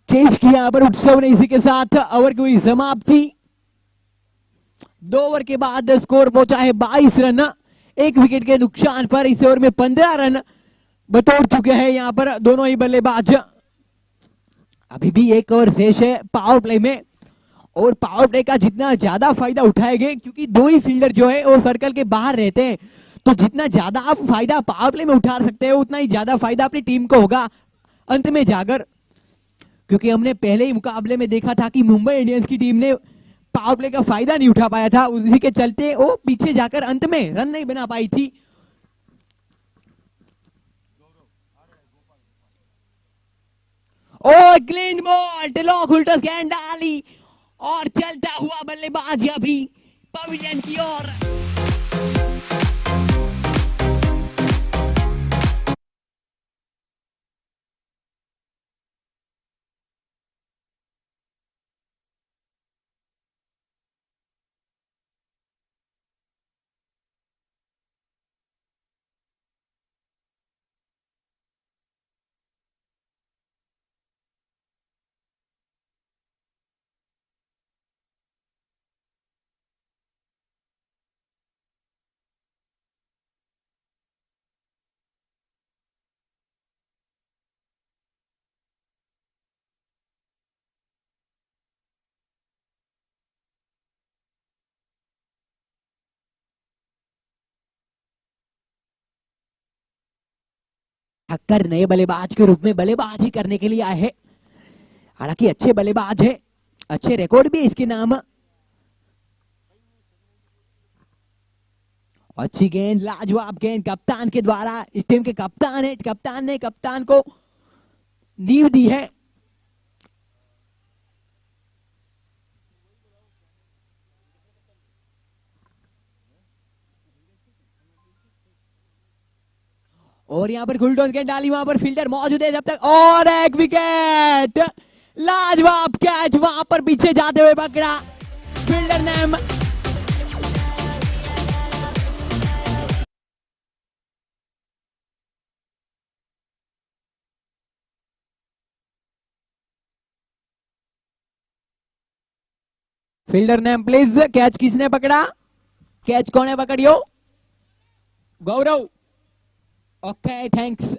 चेज किया यहाँ पर उत्सव ने। इसी के साथ ओवर की हुई समाप्ति। 2 ओवर के बाद स्कोर पहुंचा है 22 रन, 1 विकेट के नुकसान पर। इस ओवर में 15 रन बटोर चुके हैं यहाँ पर दोनों ही बल्लेबाज। अभी भी 1 ओवर शेष है पावर प्ले में, और पावर प्ले का जितना ज्यादा फायदा उठाएंगे, क्योंकि 2 ही फील्डर जो है वो सर्कल के बाहर रहते हैं, तो जितना ज्यादा आप फायदा पावर प्ले में उठा सकते हो उतना ही ज्यादा फायदा अपनी टीम को होगा अंत में जाकर। क्योंकि हमने पहले ही मुकाबले में देखा था कि मुंबई इंडियंस की टीम ने पावर प्ले का फायदा नहीं उठा पाया था, उसी के चलते वो पीछे जाकर अंत में रन नहीं बना पाई थी। और क्लीन बॉल, लॉक उल्टा गेंद डाली और चलता हुआ बल्लेबाज अभी पवेलियन की ओर। ठक्कर नए बल्लेबाज के रूप में बल्लेबाजी करने के लिए आए हैं। हालांकि अच्छे बल्लेबाज है, अच्छे रिकॉर्ड भी है इसके नाम। अच्छी गेंद, लाजवाब गेंद कप्तान के द्वारा। इस टीम के कप्तान है, कप्तान ने कप्तान को नींव दी है। और यहां पर गुलटॉस गेंद डाली, वहां पर फील्डर मौजूद है जब तक, और एक विकेट। लाजवाब कैच, वहां पर पीछे जाते हुए पकड़ा फील्डर ने। फील्डर नेम प्लीज, कैच किसने पकड़ा? कैच कौन है पकड़ियो? गौरव, ओके थैंक्स।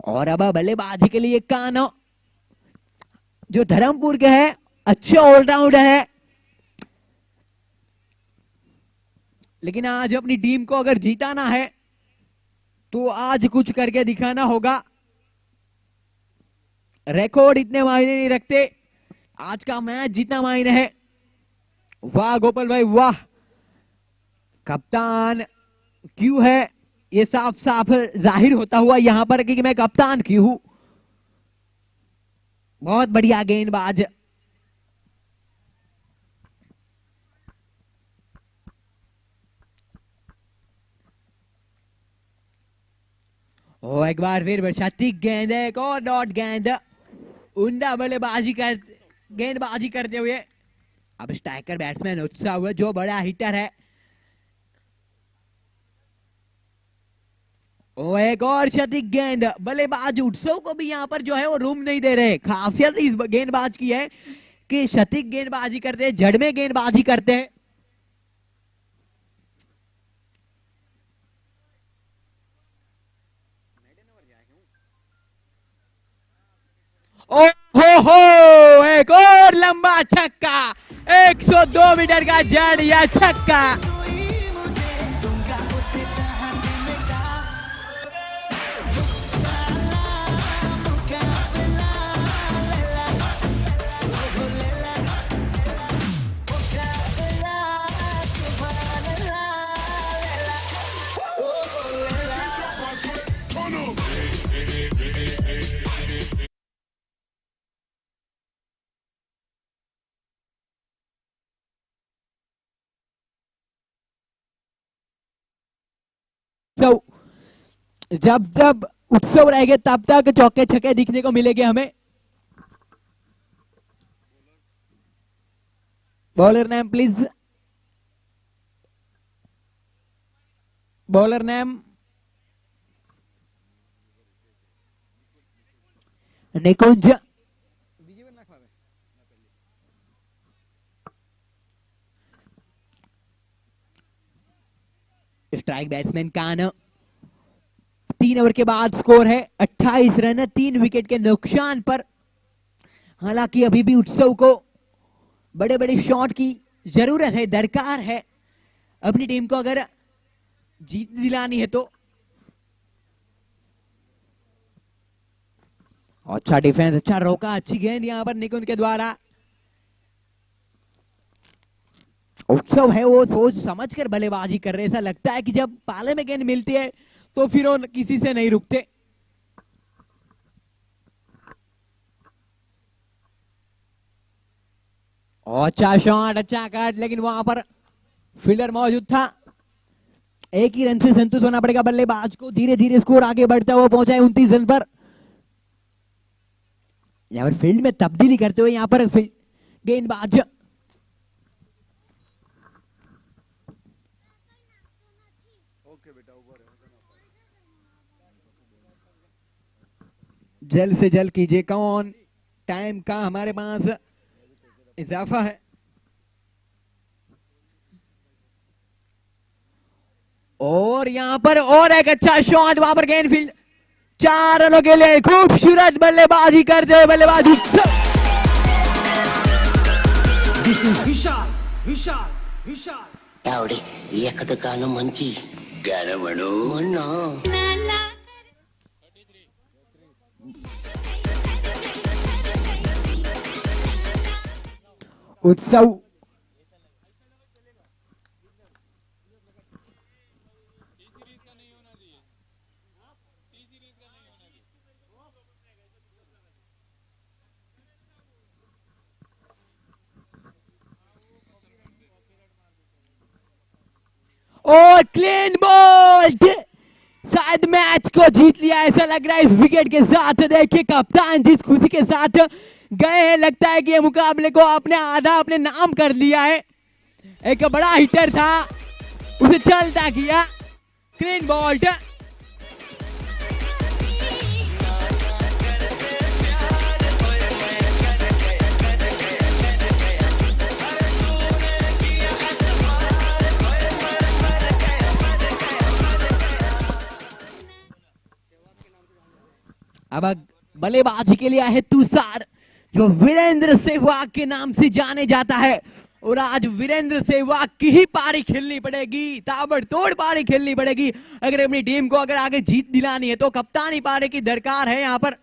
और अब बल्लेबाजी के लिए कानो जो धर्मपुर के है, अच्छे ऑलराउंडर है, लेकिन आज अपनी टीम को अगर जीताना है तो आज कुछ करके दिखाना होगा। रिकॉर्ड इतने मायने नहीं रखते, आज का मैच जितना मायने है। वाह गोपाल भाई वाह, कप्तान क्यों है ये साफ साफ जाहिर होता हुआ यहां पर कि मैं कप्तान क्यों हूं। बहुत बढ़िया गेंदबाज। एक बार फिर बरसाती गेंद, एक और डॉट गेंद, उंडा गेंदबाजी करते हुए अब स्ट्राइकर बैट्समैन उत्साह हुआ, जो बड़ा हिटर है। ओ एक और क्षति गेंद, बल्लेबाज उत्सव को भी यहाँ पर जो है वो रूम नहीं दे रहे। खासियत इस गेंदबाज की है कि क्षति गेंदबाजी करते हैं, जड़ में गेंदबाजी करते हैं। ओ हो एक और लंबा छक्का, 102 मीटर का जड़ या छक्का। जब जब उत्सव रहेंगे तब तक चौके छक्के दिखने को मिलेंगे हमें। Bowler name please, bowler name Nikunj. Strike batsman कान। 3 ओवर के बाद स्कोर है 28 रन, 3 विकेट के नुकसान पर। हालांकि अभी भी उत्सव को बड़े बड़े शॉट की जरूरत है, दरकार है अपनी टीम को अगर जीत दिलानी है तो। अच्छा डिफेंस, अच्छा रोका, अच्छी गेंद यहां पर निकुंज के द्वारा। उत्सव है वो सोच समझ कर बल्लेबाजी कर रहे, ऐसा लगता है कि जब पाले में गेंद मिलती है तो फिर वो किसी से नहीं रुकते। अच्छा शॉट, अच्छा कट, लेकिन वहां पर फील्डर मौजूद था। एक ही रन से संतुष्ट होना पड़ेगा बल्लेबाज को। धीरे धीरे स्कोर आगे बढ़ता हुआ पहुंचा है 29 रन पर। यहां पर फील्ड में तब्दीली करते हुए यहां पर गेंदबाज जल्द से जल्द कीजिए, कौन टाइम का हमारे पास इजाफा है। और यहां पर और एक अच्छा शॉट, वहां पर गेंद फील्ड 4 रनों के लिए खूबसूरत बल्लेबाजी करते हुए बल्लेबाज विशाल विशाल विशाल ಯಾವಡಿ ಏಕದ ಕಾಲ ಮಂಚಿ ಗಾನ ಮಣ್ಣು ಮಣ್ಣ उत्सव। और क्लीन बोल्ड, शायद मैच को जीत लिया ऐसा लग रहा है इस विकेट के साथ। देखिए कप्तान जिस खुशी के साथ गए हैं, लगता है कि ये मुकाबले को आपने आधा अपने नाम कर लिया है। एक बड़ा हिटर था, उसे चलता किया। Clean bowled. अब बल्लेबाजी के लिए है तुषार, जो वीरेंद्र सहवाग के नाम से जाने जाता है। और आज वीरेंद्र सहवाग की ही पारी खेलनी पड़ेगी, ताबड़तोड़ पारी खेलनी पड़ेगी अगर अपनी टीम को अगर आगे जीत दिलानी है तो। कप्तानी पारी की दरकार है यहाँ पर।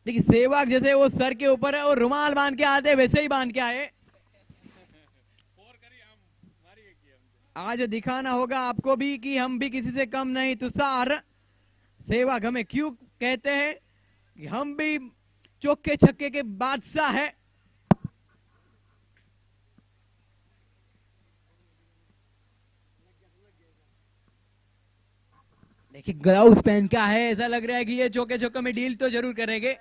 देखिए सहवाग जैसे वो सर के ऊपर है और रुमाल बांध के आते वैसे ही बांध के आए। आज दिखाना होगा आपको भी कि हम भी किसी से कम नहीं। तुषार सहवाग हमें क्यों कहते हैं कि हम भी चौके छक्के के बादशाह है। देखिए ग्लव्स पहन का है, ऐसा लग रहा है कि ये चौके छक्के में डील तो जरूर करेंगे।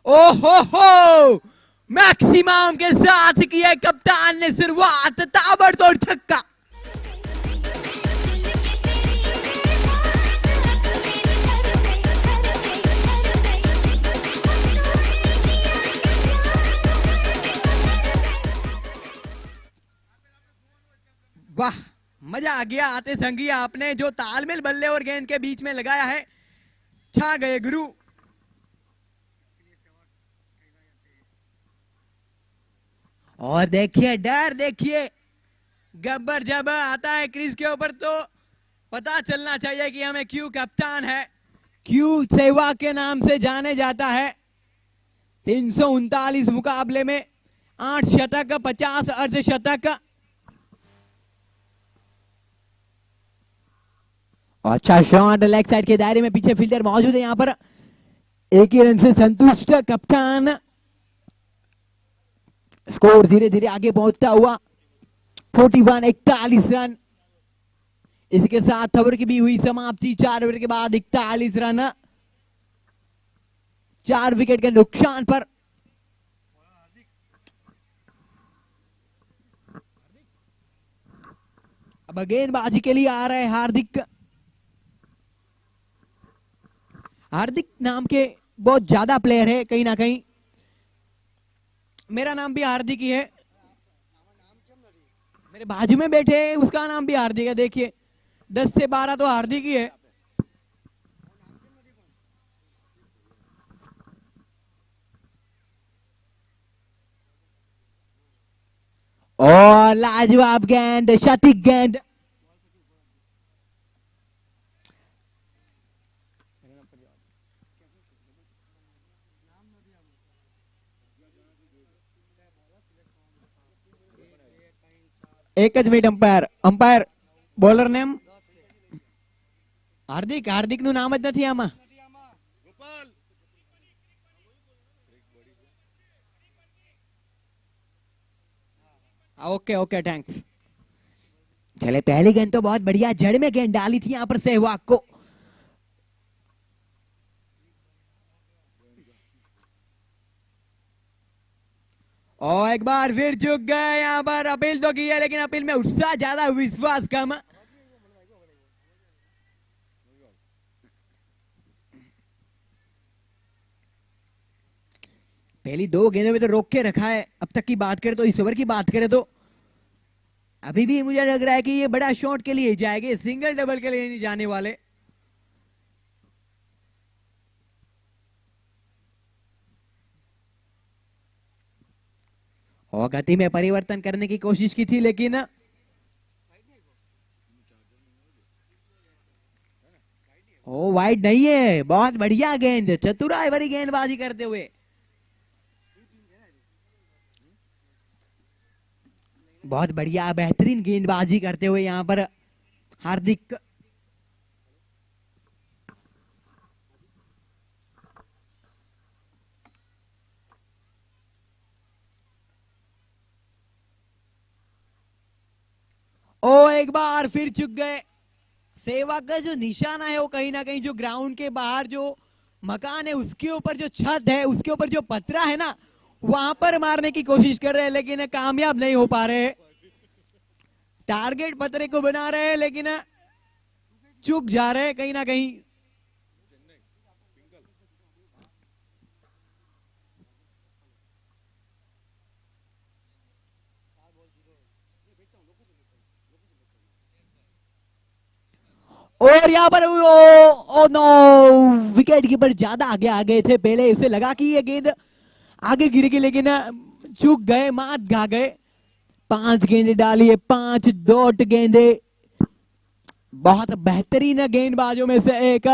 ओ हो मैक्सिमम के साथ किए कप्तान ने शुरुआत, ताबड़तोड़ छक्का। वाह, मजा आ गया आते संगिया, आपने जो तालमेल बल्ले और गेंद के बीच में लगाया है, छा गए गुरु। और देखिए डर, देखिए गब्बर जब आता है क्रीज के ऊपर तो पता चलना चाहिए कि हमें क्यों कप्तान है, क्यों सेवा के नाम से जाने जाता है। 339 मुकाबले में 8 शतक, 50 अर्धशतक। अच्छा शॉट लेग साइड के दायरे में, पीछे फील्डर मौजूद है यहाँ पर। एक ही रन से संतुष्ट कप्तान। स्कोर धीरे धीरे आगे पहुंचता हुआ 41 रन। इसके साथ ओवर की भी हुई समाप्ति। 4 ओवर के बाद 41 रन, 4 विकेट के नुकसान पर। अब गेंदबाजी के लिए आ रहे हार्दिक। हार्दिक नाम के बहुत ज्यादा प्लेयर है कहीं ना कहीं। मेरा नाम भी हार्दिक ही है, मेरे बाजू में बैठे उसका नाम भी हार्दिक है। देखिए 10 से 12 तो हार्दिक ही है। और लाजवाब गेंद, शतिक गेंद। एक मिनट अंपायर બોલર નેમ હાર્દિક નું નામ જ નથી આમાં. Okay thanks. चले पहली गेंद तो बहुत बढ़िया जड़ में गेंद डाली थी यहाँ पर सहवाग को. और एक बार फिर चुक गए यहाँ पर. अपील तो की है लेकिन अपील में उत्साह ज्यादा, विश्वास कम. पहली 2 गेंदों में तो रोक के रखा है. अब तक की बात करें तो, इस ओवर की बात करें तो अभी भी मुझे लग रहा है कि ये बड़ा शॉट के लिए जाएंगे, सिंगल डबल के लिए नहीं जाने वाले. और गति में परिवर्तन करने की कोशिश की थी लेकिन वाइड नहीं है. बहुत बढ़िया गेंद, चतुराई भरी गेंदबाजी करते हुए. बहुत बढ़िया बेहतरीन गेंदबाजी करते हुए यहाँ पर हार्दिक. एक बार फिर चुक गए. सहवाग का जो निशाना है वो कहीं ना कहीं जो ग्राउंड के बाहर जो मकान है उसके ऊपर जो छत है, उसके ऊपर जो पतरा है ना, वहां पर मारने की कोशिश कर रहे हैं लेकिन कामयाब नहीं हो पा रहे. टारगेट पतरे को बना रहे हैं लेकिन चूक जा रहे हैं कहीं ना कहीं. और यहाँ पर ओ नो, विकेट कीपर ज्यादा आगे आ गए थे. पहले उसे लगा कि ये गेंद आगे गिरेगी लेकिन चूक गए, मात खा गए. 5 गेंदे डाली है, 5 डॉट गेंदे. बहुत बेहतरीन गेंदबाजों में से एक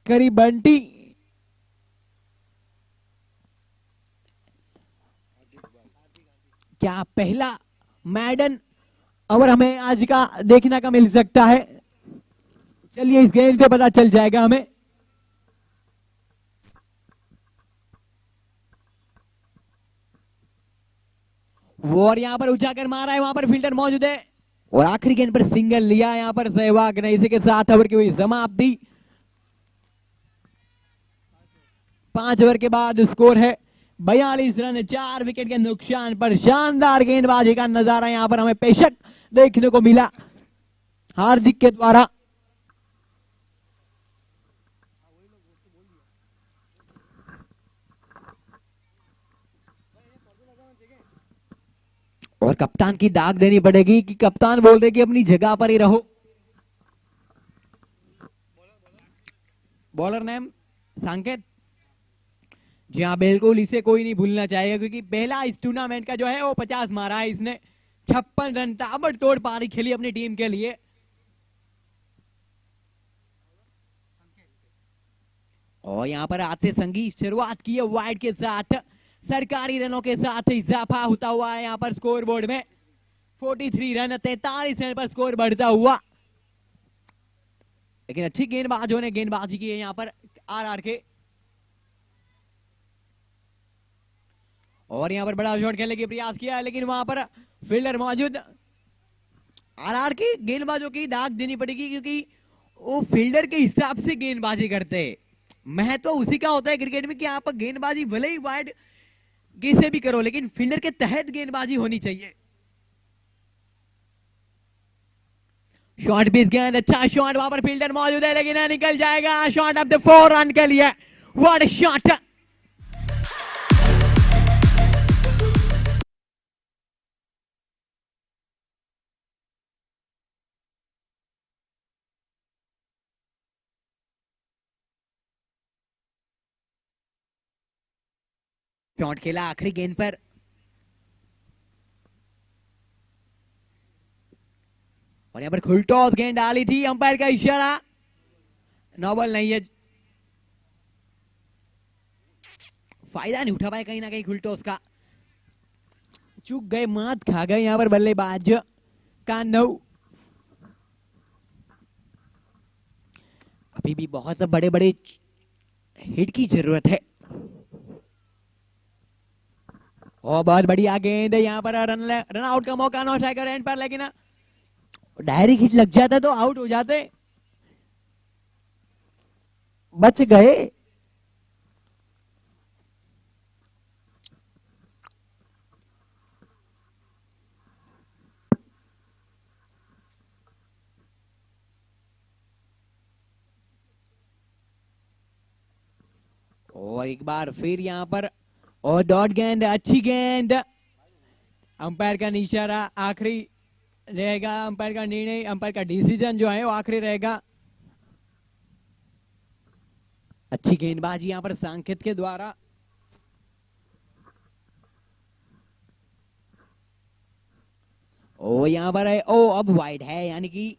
करीब बंटी. क्या पहला मैडन ओवर हमें आज का देखने का मिल सकता है? चलिए इस गेंद पे पता चल जाएगा हमें. वो और यहां पर उठाकर मारा है, वहां पर फील्डर मौजूद है और आखिरी गेंद पर सिंगल लिया यहां पर सहवाग ने. इसी के साथ ओवर की हुई समाप्ति. 5 ओवर के बाद स्कोर है 42 रन 4 विकेट के नुकसान पर। शानदार गेंदबाजी का नजारा यहां पर हमें बेशक देखने को मिला हार्दिक के द्वारा। और कप्तान की डाक देनी पड़ेगी कि कप्तान बोल रहे कि अपनी जगह पर ही रहो। बॉलर नेम संकेत। जी हाँ, बिल्कुल इसे कोई नहीं भूलना चाहिए क्योंकि पहला इस टूर्नामेंट का जो है वो 50 मारा है इसने। 56 रन ताबड़तोड़ पारी खेली अपनी टीम के लिए। और यहां पर आते संगी शुरुआत की है वाइड के साथ। सरकारी रनों के साथ इजाफा होता हुआ है यहां पर स्कोर बोर्ड में। 43 रन 43 रन पर स्कोर बढ़ता हुआ। लेकिन अच्छी गेंदबाजों ने गेंदबाजी की है यहां पर आरआर के। और यहां पर बड़ा शॉट खेलने की प्रयास किया है लेकिन वहां पर फील्डर मौजूद। आरआर के गेंदबाजों की दाग देनी पड़ेगी क्योंकि वो फील्डर के हिसाब से गेंदबाजी करते हैं। महत्व उसी का होता है क्रिकेट में कि आप गेंदबाजी भले ही वाइड कैसे भी करो लेकिन फील्डर के तहत गेंदबाजी होनी चाहिए। शॉट पिच गेंद, अच्छा शॉट, वहां पर फील्डर मौजूद है लेकिन निकल जाएगा। शॉट ऑफ द 4 रन के लिए। What shot. शॉट खेला आखिरी गेंद पर। और यहां पर खुलटॉस गेंद डाली थी, अंपायर का इशारा, नो बॉल नहीं है। फायदा नहीं उठा पाए कहीं ना कहीं खुलटॉस का। चूक गए, मात खा गए यहां पर बल्लेबाज कान्हू। अभी भी बहुत बड़े बड़े हिट की जरूरत है। और बहुत बढ़िया गेंद है यहां पर। रन आउट का मौका नॉट स्ट्राइकर एंड पर, लेकिन डायरेक्ट हिट लग जाता तो आउट हो जाते, बच गए। और एक बार फिर यहां पर और डॉट गेंद, अच्छी गेंद। अंपायर का इशारा आखिरी रहेगा, अंपायर का निर्णय, अंपायर का डिसीजन जो है वो आखिरी रहेगा। अच्छी गेंदबाजी यहां पर सांकेत के द्वारा। ओ यहां पर है, ओ अब वाइड है, यानी कि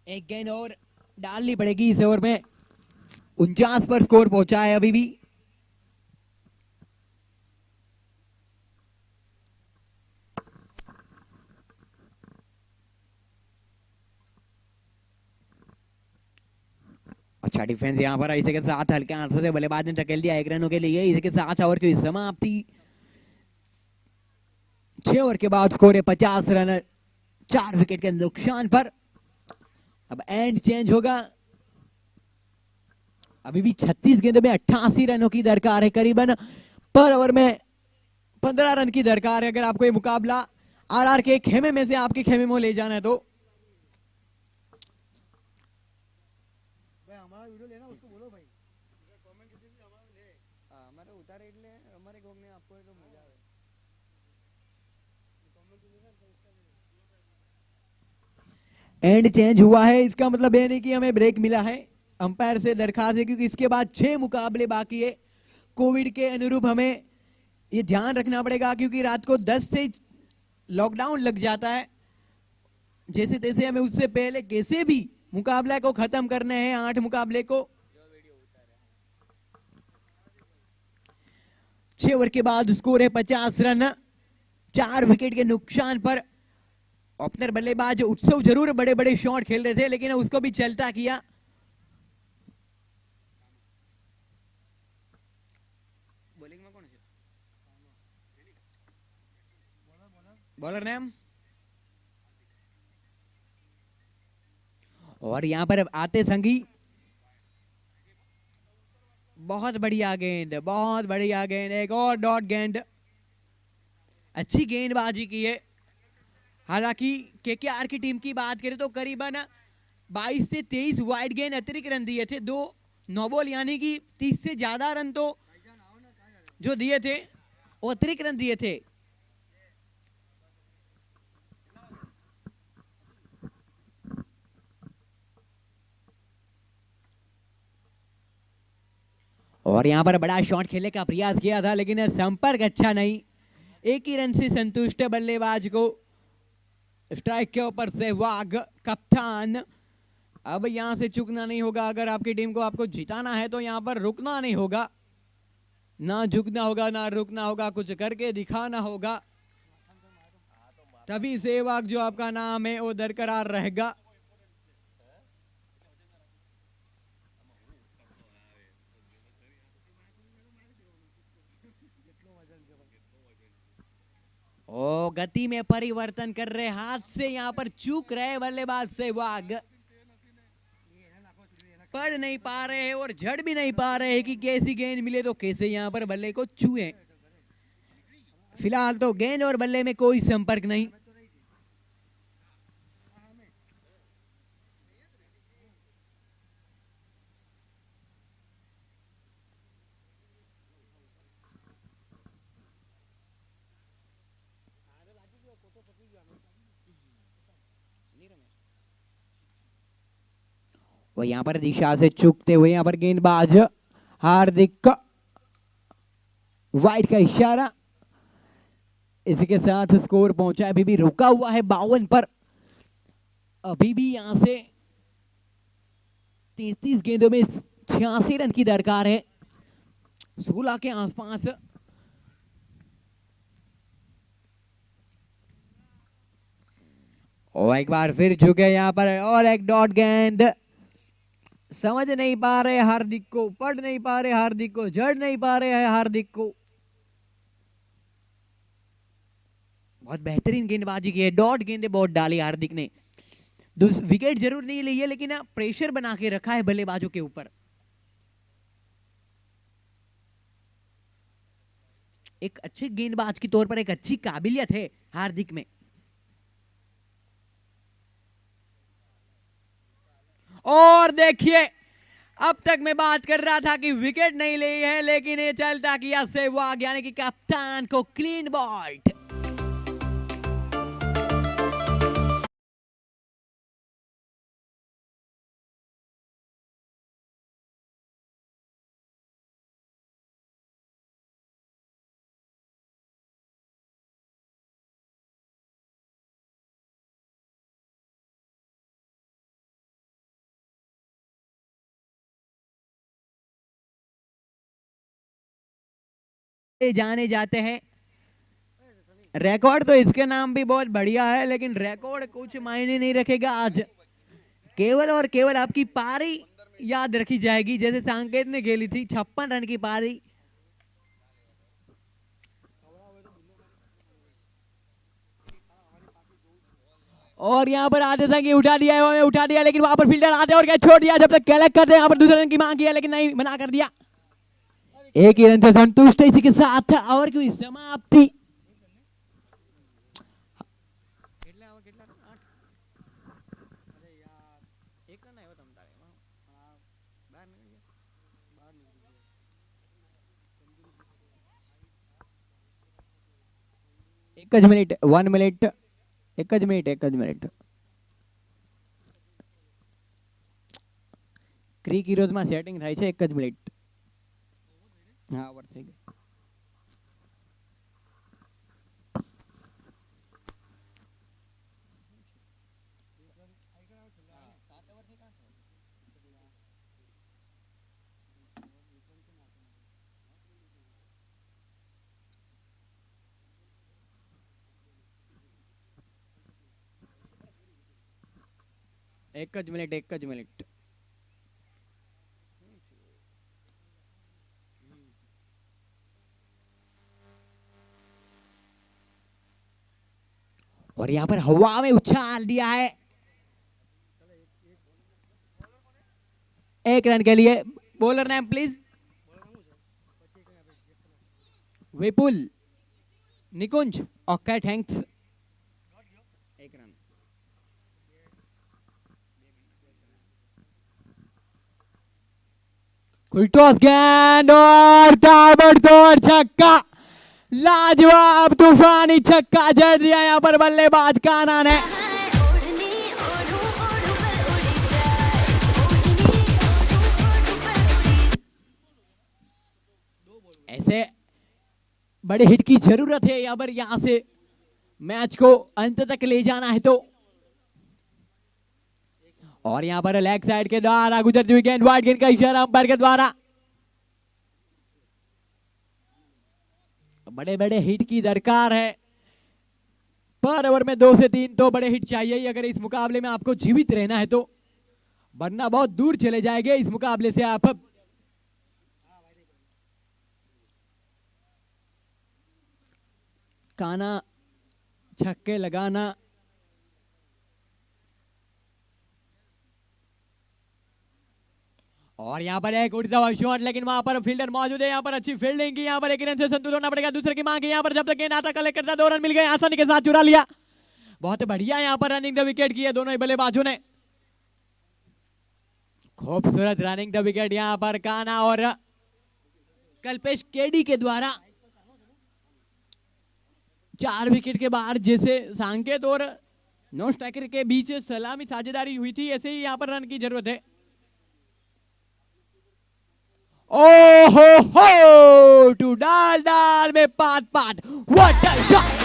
एक गेंद और डालनी पड़ेगी इस ओवर में। 49 पर स्कोर पहुंचा है अभी भी। अच्छा डिफेंस यहां पर, इसी के साथ हल्के आंसर से बल्लेबाज ने टकेल दिया 1 रनों के लिए। इसी के साथ ओवर की समाप्ति। 6 ओवर के बाद स्कोर है 50 रन 4 विकेट के नुकसान पर। अब एंड चेंज होगा। अभी भी 36 गेंदों में 88 रनों की दरकार है, करीबन पर ओवर में 15 रन की दरकार है। अगर आपको ये मुकाबला आरआर के खेमे में से आपके खेमे में ले जाना है तो। एंड चेंज हुआ है, इसका मतलब ये नहीं कि हमें ब्रेक मिला है। अंपायर से दरखास्त है क्योंकि इसके बाद 6 मुकाबले बाकी है। कोविड के अनुरूप हमें ये ध्यान रखना पड़ेगा क्योंकि रात को 10 से लॉकडाउन लग जाता है। जैसे तैसे हमें उससे पहले कैसे भी मुकाबले को खत्म करने हैं, 8 मुकाबले को। 6 ओवर के बाद स्कोर है 50 रन 4 विकेट के नुकसान पर। ओपनर बल्लेबाज उत्सव जरूर बड़े बड़े शॉट खेल रहे थे लेकिन उसको भी चलता किया। बॉलिंग में कौन है? Bowler name. और यहां पर आते संगी बहुत बढ़िया गेंद, बहुत बढ़िया गेंद, एक और डॉट गेंद। अच्छी गेंदबाजी की है। हालांकि केकेआर की टीम की बात करें तो करीबन 22 से 23 वाइड गेंद अतिरिक्त रन दिए थे, 2 नो बॉल, यानी कि 30 से ज्यादा रन तो जो दिए थे वो अतिरिक्त रन दिए थे। और यहां पर बड़ा शॉट खेलने का प्रयास किया था, लेकिन संपर्क अच्छा नहीं। एक ही रन से संतुष्ट बल्लेबाज को। स्ट्राइक के ऊपर सहवाग कप्तान। अब यहां से चूकना नहीं होगा। अगर आपकी टीम को आपको जिताना है तो यहां पर रुकना नहीं होगा, ना झुकना होगा, ना रुकना होगा, कुछ करके दिखाना होगा, तभी सहवाग जो आपका नाम है वो बरकरार रहेगा। ओ गति में परिवर्तन कर रहे, हाथ से यहां पर चूक रहे बल्लेबाज सहवाग। पढ़ नहीं पा रहे हैं और झड़ भी नहीं पा रहे हैं कि कैसी गेंद मिले तो कैसे यहां पर बल्ले को छुए। फिलहाल तो गेंद और बल्ले में कोई संपर्क नहीं। वो यहां पर दिशा से चूकते हुए यहां पर गेंदबाज हार्दिक, वाइड का इशारा। इसके साथ स्कोर पहुंचा, अभी भी रुका हुआ है 52 पर। अभी भी यहां से 33 गेंदों में 86 रन की दरकार है, 16 के आसपास। और एक बार फिर झुके यहां पर, और एक डॉट गेंद। समझ नहीं पा रहे हार्दिक को, पढ़ नहीं पा रहे हार्दिक को, जड़ नहीं पा रहे हैं हार्दिक को। बहुत बेहतरीन गेंदबाजी की है, डॉट गेंदे बहुत डाली हार्दिक ने। विकेट जरूर नहीं ली है, लेकिन प्रेशर बना के रखा है बल्लेबाजों के ऊपर। एक अच्छे गेंदबाज के तौर पर एक अच्छी काबिलियत है हार्दिक में। और देखिए, अब तक मैं बात कर रहा था कि विकेट नहीं ली है, लेकिन ये चलता किया सहवाग, यानी कि कप्तान को क्लीन बॉल्ड। जाने जाते हैं। रिकॉर्ड तो इसके नाम भी बहुत बढ़िया है, लेकिन रिकॉर्ड कुछ मायने नहीं रखेगा। आज केवल और केवल आपकी पारी याद रखी जाएगी, जैसे संकेत ने खेली थी 56 रन की पारी। और यहाँ पर आते थे कि उठा दिया है, उठा दिया, लेकिन वहां पर फील्डर आते और क्या छोड़ दिया। जब तक कलेक्ट करते हैं, यहाँ पर दूसरे रन की मांग किया, लेकिन नहीं, मना कर दिया। एक ही रन से संतुष्ट, इसी के साथ ओवर की समाप्ति। एक मिनट, 1 मिनट, एक मिनट। क्रिक हीरोज में सेटिंग થાય છે, એક જ મિનિટ। हाँ, ओवर થઈ ગઈ। एक ज मिनिट। और यहां पर हवा में उछाल दिया है। एक रन के लिए bowler name please. Vipul, Nikunj, okay thanks. एक रन। कुलटॉस गेंद और ताबड़तोड़ छक्का, लाजवाब तूफानी छक्का जड़ दिया यहाँ पर बल्लेबाज कान्हा ने। ऐसे बड़े हिट की जरूरत है यहाँ पर, यहाँ से मैच को अंत तक ले जाना है तो। और यहाँ पर लेग साइड के द्वारा गुजरती हुई गेंद, वाइड गेंद का इशारा अंपायर के द्वारा। बड़े बड़े हिट की दरकार है, पर ओवर में 2 से 3 तो बड़े हिट चाहिए ही अगर इस मुकाबले में आपको जीवित रहना है तो, वरना बहुत दूर चले जाएंगे इस मुकाबले से आप। कान्हा छक्के लगाना और यहाँ पर एक उड़ता हुआ शॉट, लेकिन वहां पर फील्डर मौजूद है। यहाँ पर अच्छी फील्डिंग की, यहाँ पर एक रन से संतुलित होना पड़ेगा, दूसरे की मांग यहाँ पर जब तक गेंद आता कलेक्ट करता 2 रन मिल गए, आसानी के साथ चुरा लिया। बहुत बढ़िया यहाँ पर रनिंग द विकेट की है दोनों ही बल्लेबाजों ने, खूबसूरत रनिंग द विकेट यहाँ पर कान्हा और कल्पेश केडी के द्वारा। 4 विकेट के बाहर जैसे सांकेत और नो स्ट्राइकर के बीच सलामी साझेदारी हुई थी, ऐसे ही यहाँ पर रन की जरूरत है। ओहो हो, टू डाल डाल में पाट पाट, व्हाट अ शॉट।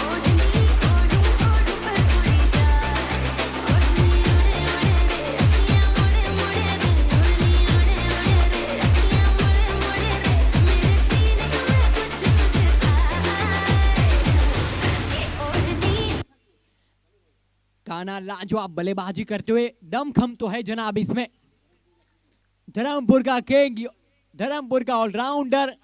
कान्हा लाजवाब बल्लेबाजी करते हुए दमखम तो है जनाब इसमें। धर्मपुर का किंग, धर्मपुर का ऑलराउंडर।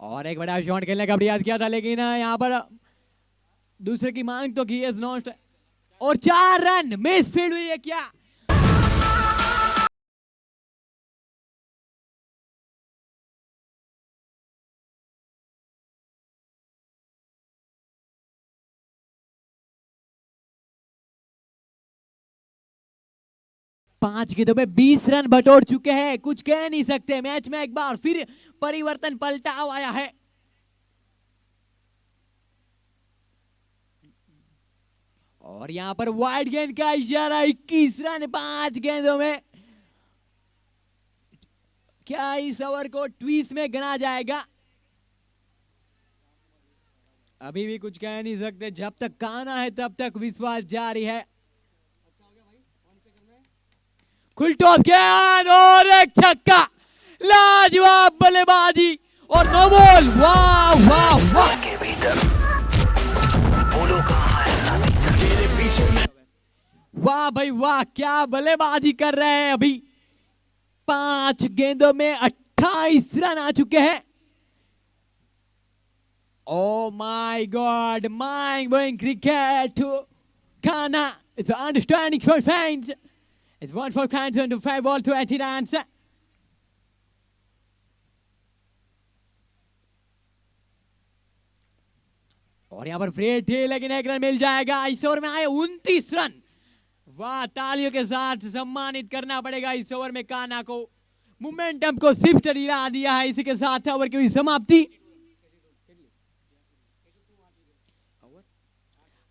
और एक बड़ा शॉट खेलने का प्रयास किया था, लेकिन यहाँ पर दूसरे की मांग तो की है नॉट, और 4 रन मिस फील्ड हुई है क्या। पांच गेंदों में 20 रन बटोर चुके हैं, कुछ कह नहीं सकते। मैच में एक बार फिर परिवर्तन पलटाव आया है। और यहां पर वाइड गेंद का इशारा, 21 रन 5 गेंदों में। क्या इस ओवर को ट्वीस में गिना जाएगा? अभी भी कुछ कह नहीं सकते, जब तक कान्हा है तब तक विश्वास जारी है। खुलटॉस गेंद और एक छक्का, लाजवाब बल्लेबाजी और नो बॉल। वाह वाह वाह, वाह भाई वाह, क्या बल्लेबाजी कर रहे हैं। अभी 5 गेंदों में 28 रन आ चुके हैं। Oh my God, mind-blowing cricket to Kaन्ha. It's an understanding for fans. It's 1 for Kansas and 5 ball to 80 runs. और यहाँ पर फ्रेट है, लेकिन 1 रन मिल जाएगा। इस ओवर में आए 29 रन। वाह, तालियों के साथ सम्मानित करना पड़ेगा इस ओवर में कान्हा को। मोमेंटम को शिफ्ट दिला दिया है। इसी के साथ ओवर की हुई समाप्ति।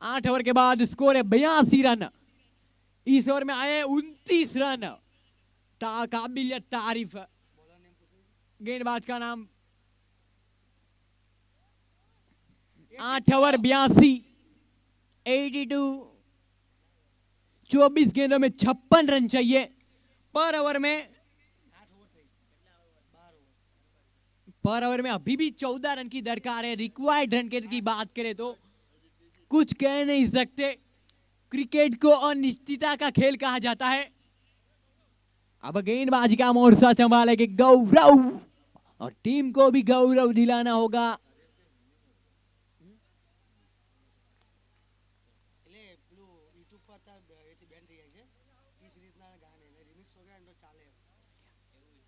8 ओवर के बाद स्कोर है 82 रन। इस ओवर में आए 29 रन। काबिलियत तारीफ। गेंदबाज का नाम 8 ओवर 82, 82, 24 गेंदों में 56 रन चाहिए पर ओवर में। पर ओवर में अभी भी 14 रन की दरकार है। रिक्वायर्ड रन की बात करें तो कुछ कह नहीं सकते। क्रिकेट को अनिश्चितता का खेल कहा जाता है। अब गेंदबाजी का मोर्चा संभालेंगे गौरव, और टीम को भी गौरव दिलाना होगा।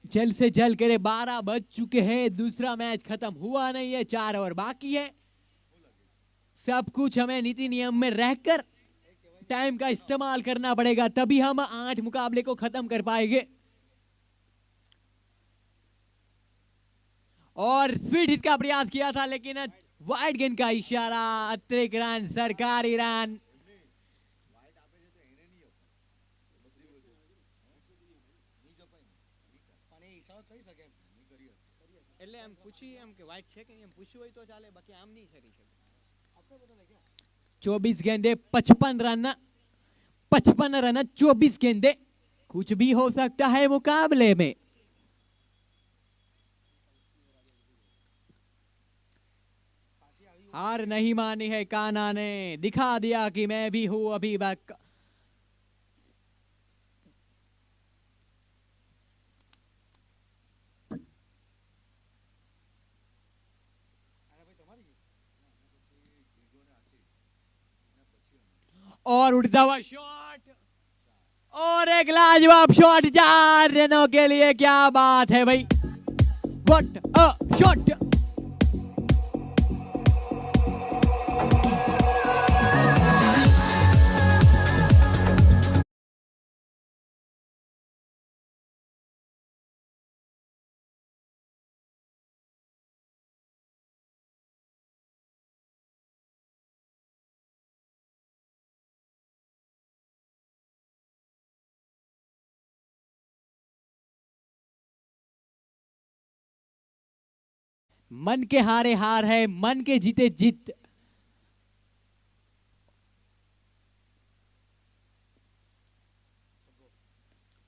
जल्द से जल्द करे, 12 बज चुके हैं, दूसरा मैच खत्म हुआ नहीं है, 4 ओवर बाकी है। सब कुछ हमें नीति नियम में रहकर टाइम का इस्तेमाल करना पड़ेगा, तभी हम 8 मुकाबले को खत्म कर पाएंगे। और स्पीड हिट का प्रयास किया था लेकिन वाइड गेंद का इशारा, अतिरिक्त रन, सरकारी रन। એટલે એમ પૂછી એમ કે વાઇટ છે કે નહીં એમ પૂછ્યું હોય તો ચાલે, બાકી આમ નહીં કરી શકે. 24 गेंदे 55 रन, 55 रन 24 गेंदे, कुछ भी हो सकता है मुकाबले में। हार नहीं मानी है कान्हा ने, दिखा दिया कि मैं भी हूं अभी बैक। और उड़ता हुआ शॉट और एक लाजवाब शॉट 4 रनों के लिए, क्या बात है भाई, व्हाट अ शॉट। मन के हारे हार है, मन के जीते जीत।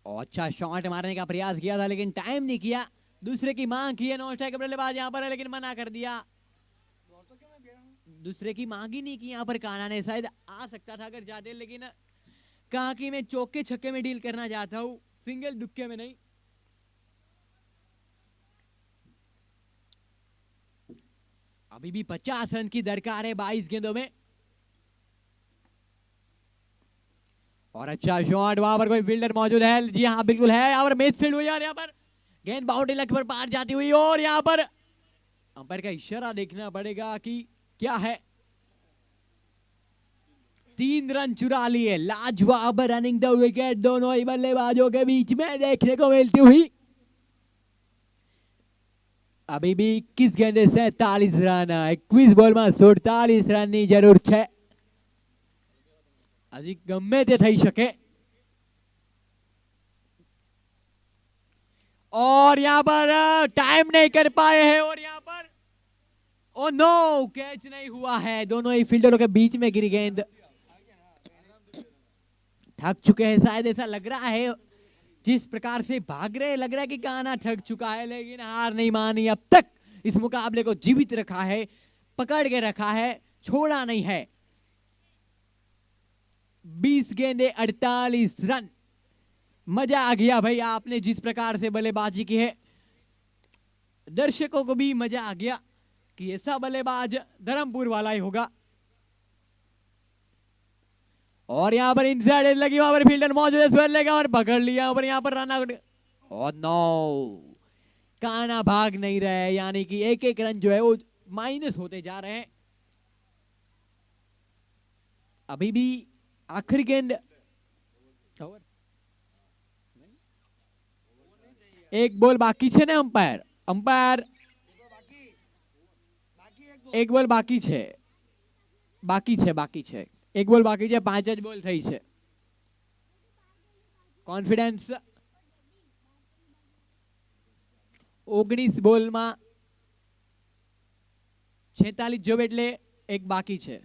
और अच्छा शॉट मारने का प्रयास किया था लेकिन टाइम नहीं किया, दूसरे की मांग की है। नॉन स्ट्राइक बल्लेबाज यहां पर है लेकिन मना कर दिया, दूसरे की मांग ही नहीं की यहां पर कान्हा ने। शायद आ सकता था अगर जाते, लेकिन कहा कि मैं चौके छक्के में डील करना चाहता हूं, सिंगल दुक्के में नहीं। अभी भी 50 रन की दरकार है 22 गेंदों में। और अच्छा शॉट, वहां पर कोई फील्डर मौजूद है, जी हाँ बिल्कुल है, यहाँ पर मिस फील्ड हुई यार, यहाँ पर गेंद बाउंड्री लाइन पर पार जाती हुई, और यहाँ पर अंपायर का इशारा देखना पड़ेगा कि क्या है। 3 रन चुरा लिए, लाजवाब रनिंग द विकेट दोनों ही बल्लेबाजों के बीच में देखने को मिलती हुई। अभी भी 21 गेंदे 47 रन, 21 બોલ માં 47 રનની જરૂર છે, હજી ગમે તે થઈ શકે। और यहाँ पर टाइम नहीं कर पाए हैं, और यहाँ पर ओ नो, कैच नहीं हुआ है, दोनों ही फील्डरों के बीच में गिरी गेंद। थक चुके हैं शायद, ऐसा लग रहा है, जिस प्रकार से भाग रहे लग रहा है कि कान्हा थक चुका है, लेकिन हार नहीं मानी, अब तक इस मुकाबले को जीवित रखा है, पकड़ के रखा है, छोड़ा नहीं है। 20 गेंदे 48 रन, मजा आ गया भाई, आपने जिस प्रकार से बल्लेबाजी की है, दर्शकों को भी मजा आ गया कि ऐसा बल्लेबाज धर्मपुर वाला ही होगा। और यहाँ पर इनसाइड लगी, वहां पर फील्डर मौजूद है, स्वर लेगा और पकड़ लिया, और यहाँ पर रन आउट। और नो, कान्हा भाग नहीं रहे, यानी कि एक एक रन जो है वो माइनस होते जा रहे हैं। अभी भी आखिरी गेंद, एक बॉल बाकी है ना अंपायर, अंपायर एक बॉल बाकी है, बाकी है, एक બોલ બાકી છે, 5 જ બોલ થઈ છે। કોન્ફિડન્સ 19 બોલમાં 46 જોબ એટલે એક બાકી છે।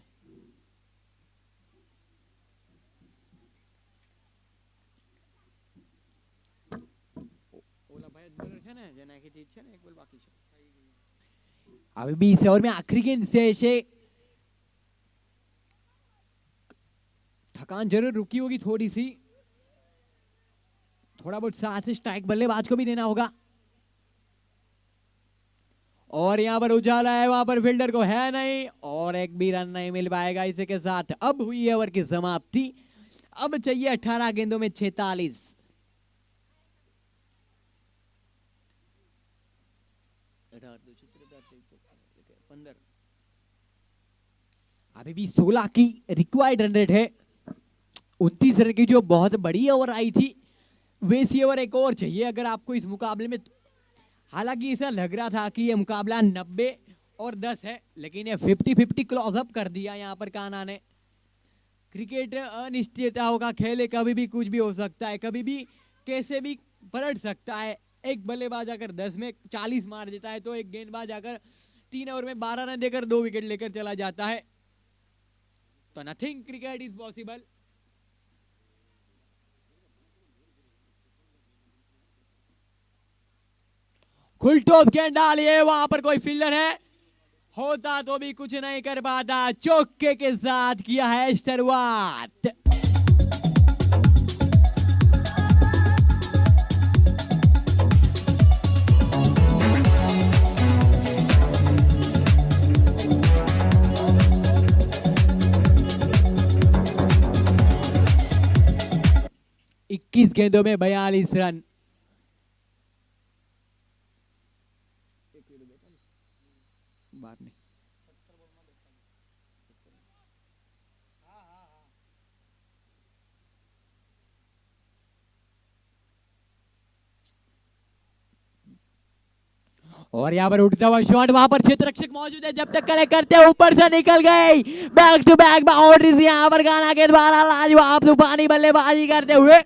ઓલા ભાઈ બોલર છે ને જેના કે જીત છે ને, એક બોલ બાકી છે। अभी 20 ओवर में आखिरी गेंद से थकान जरूर रुकी होगी थोड़ी सी, थोड़ा बहुत साथ स्ट्राइक बल्लेबाज को भी देना होगा। और यहां पर उजाला है, वहां पर फील्डर को है नहीं, और एक भी रन नहीं मिल पाएगा। इसी के साथ अब हुई ओवर की समाप्ति, अब चाहिए 18 गेंदों में 46। अभी भी 16 की रिक्वायर्ड रन रेट है। 29 रन की जो बहुत बड़ी ओवर आई थी, वैसी ओवर एक और चाहिए अगर आपको इस मुकाबले में। हालांकि ऐसा लग रहा था कि ये मुकाबला 90 और 10 है, लेकिन ये 50-50 क्लोज अप कर दिया यहाँ पर कान्हा ने। क्रिकेट अनिश्चितताओं का खेल है, कभी भी कुछ भी हो सकता है, कभी भी कैसे भी पलट सकता है। एक बल्लेबाज अगर 10 में 40 मार देता है तो एक गेंदबाज अगर 3 ओवर में 12 रन देकर 2 विकेट लेकर चला जाता है। तो नथिंग क्रिकेट इज पॉसिबल। खुलटोप गेंद डालिए, वहां पर कोई फील्डर है, होता तो भी कुछ नहीं कर पाता। चौके के साथ किया है शुरुआत। इक्कीस गेंदों में 42 रन। बात नहीं। और यहाँ पर उठता हुआ शॉट, वहां पर क्षेत्र रक्षक मौजूद है, जब तक कलेक्ट करते हैं ऊपर से निकल गई। बैक टू बैक बाउंड्रीज यहाँ पर कान्हा के द्वारा लाजवाब तूफानी बल्लेबाजी करते हुए।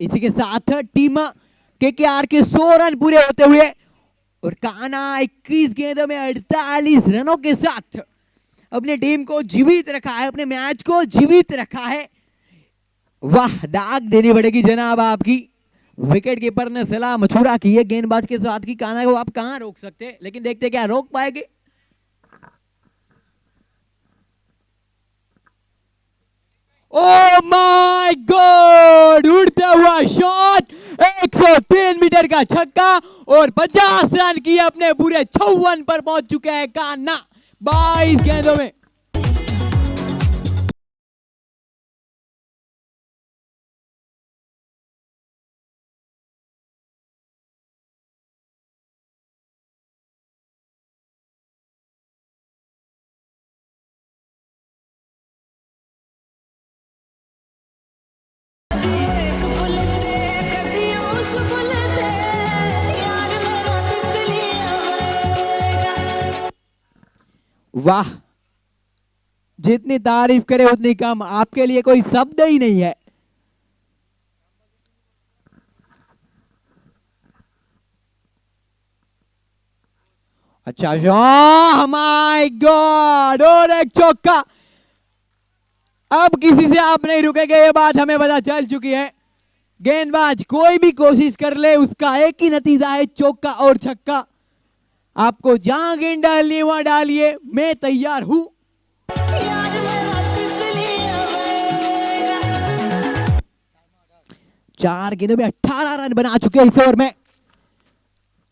इसी के साथ टीम केकेआर के 100 रन पूरे होते हुए और कान्हा 21 गेंदों में 48 रनों के साथ अपनी टीम को जीवित रखा है, अपने मैच को जीवित रखा है। वाह, दाग देनी पड़ेगी जनाब आपकी। विकेट कीपर ने सलाह मशूरा की है गेंदबाज के साथ कि कान्हा को आप कहां रोक सकते, लेकिन देखते क्या रोक पाएंगे। ओ माय गॉड, उड़ता हुआ शॉट, 103 मीटर का छक्का और 50 रन किए अपने पूरे 56 पर पहुंच चुके हैं कान्हा 22 गेंदों में। वाह, जितनी तारीफ करे उतनी कम, आपके लिए कोई शब्द ही नहीं है। अच्छा शॉट, माय गॉड, और एक चौका। अब किसी से आप नहीं रुकेंगे, ये बात हमें पता चल चुकी है। गेंदबाज कोई भी कोशिश कर ले, उसका एक ही नतीजा है, चौका और छक्का। आपको जहां गेंद डालनी है वहां डालिए, मैं तैयार हूं। चार गेंदों में 18 रन बना चुके हैं इस ओवर में।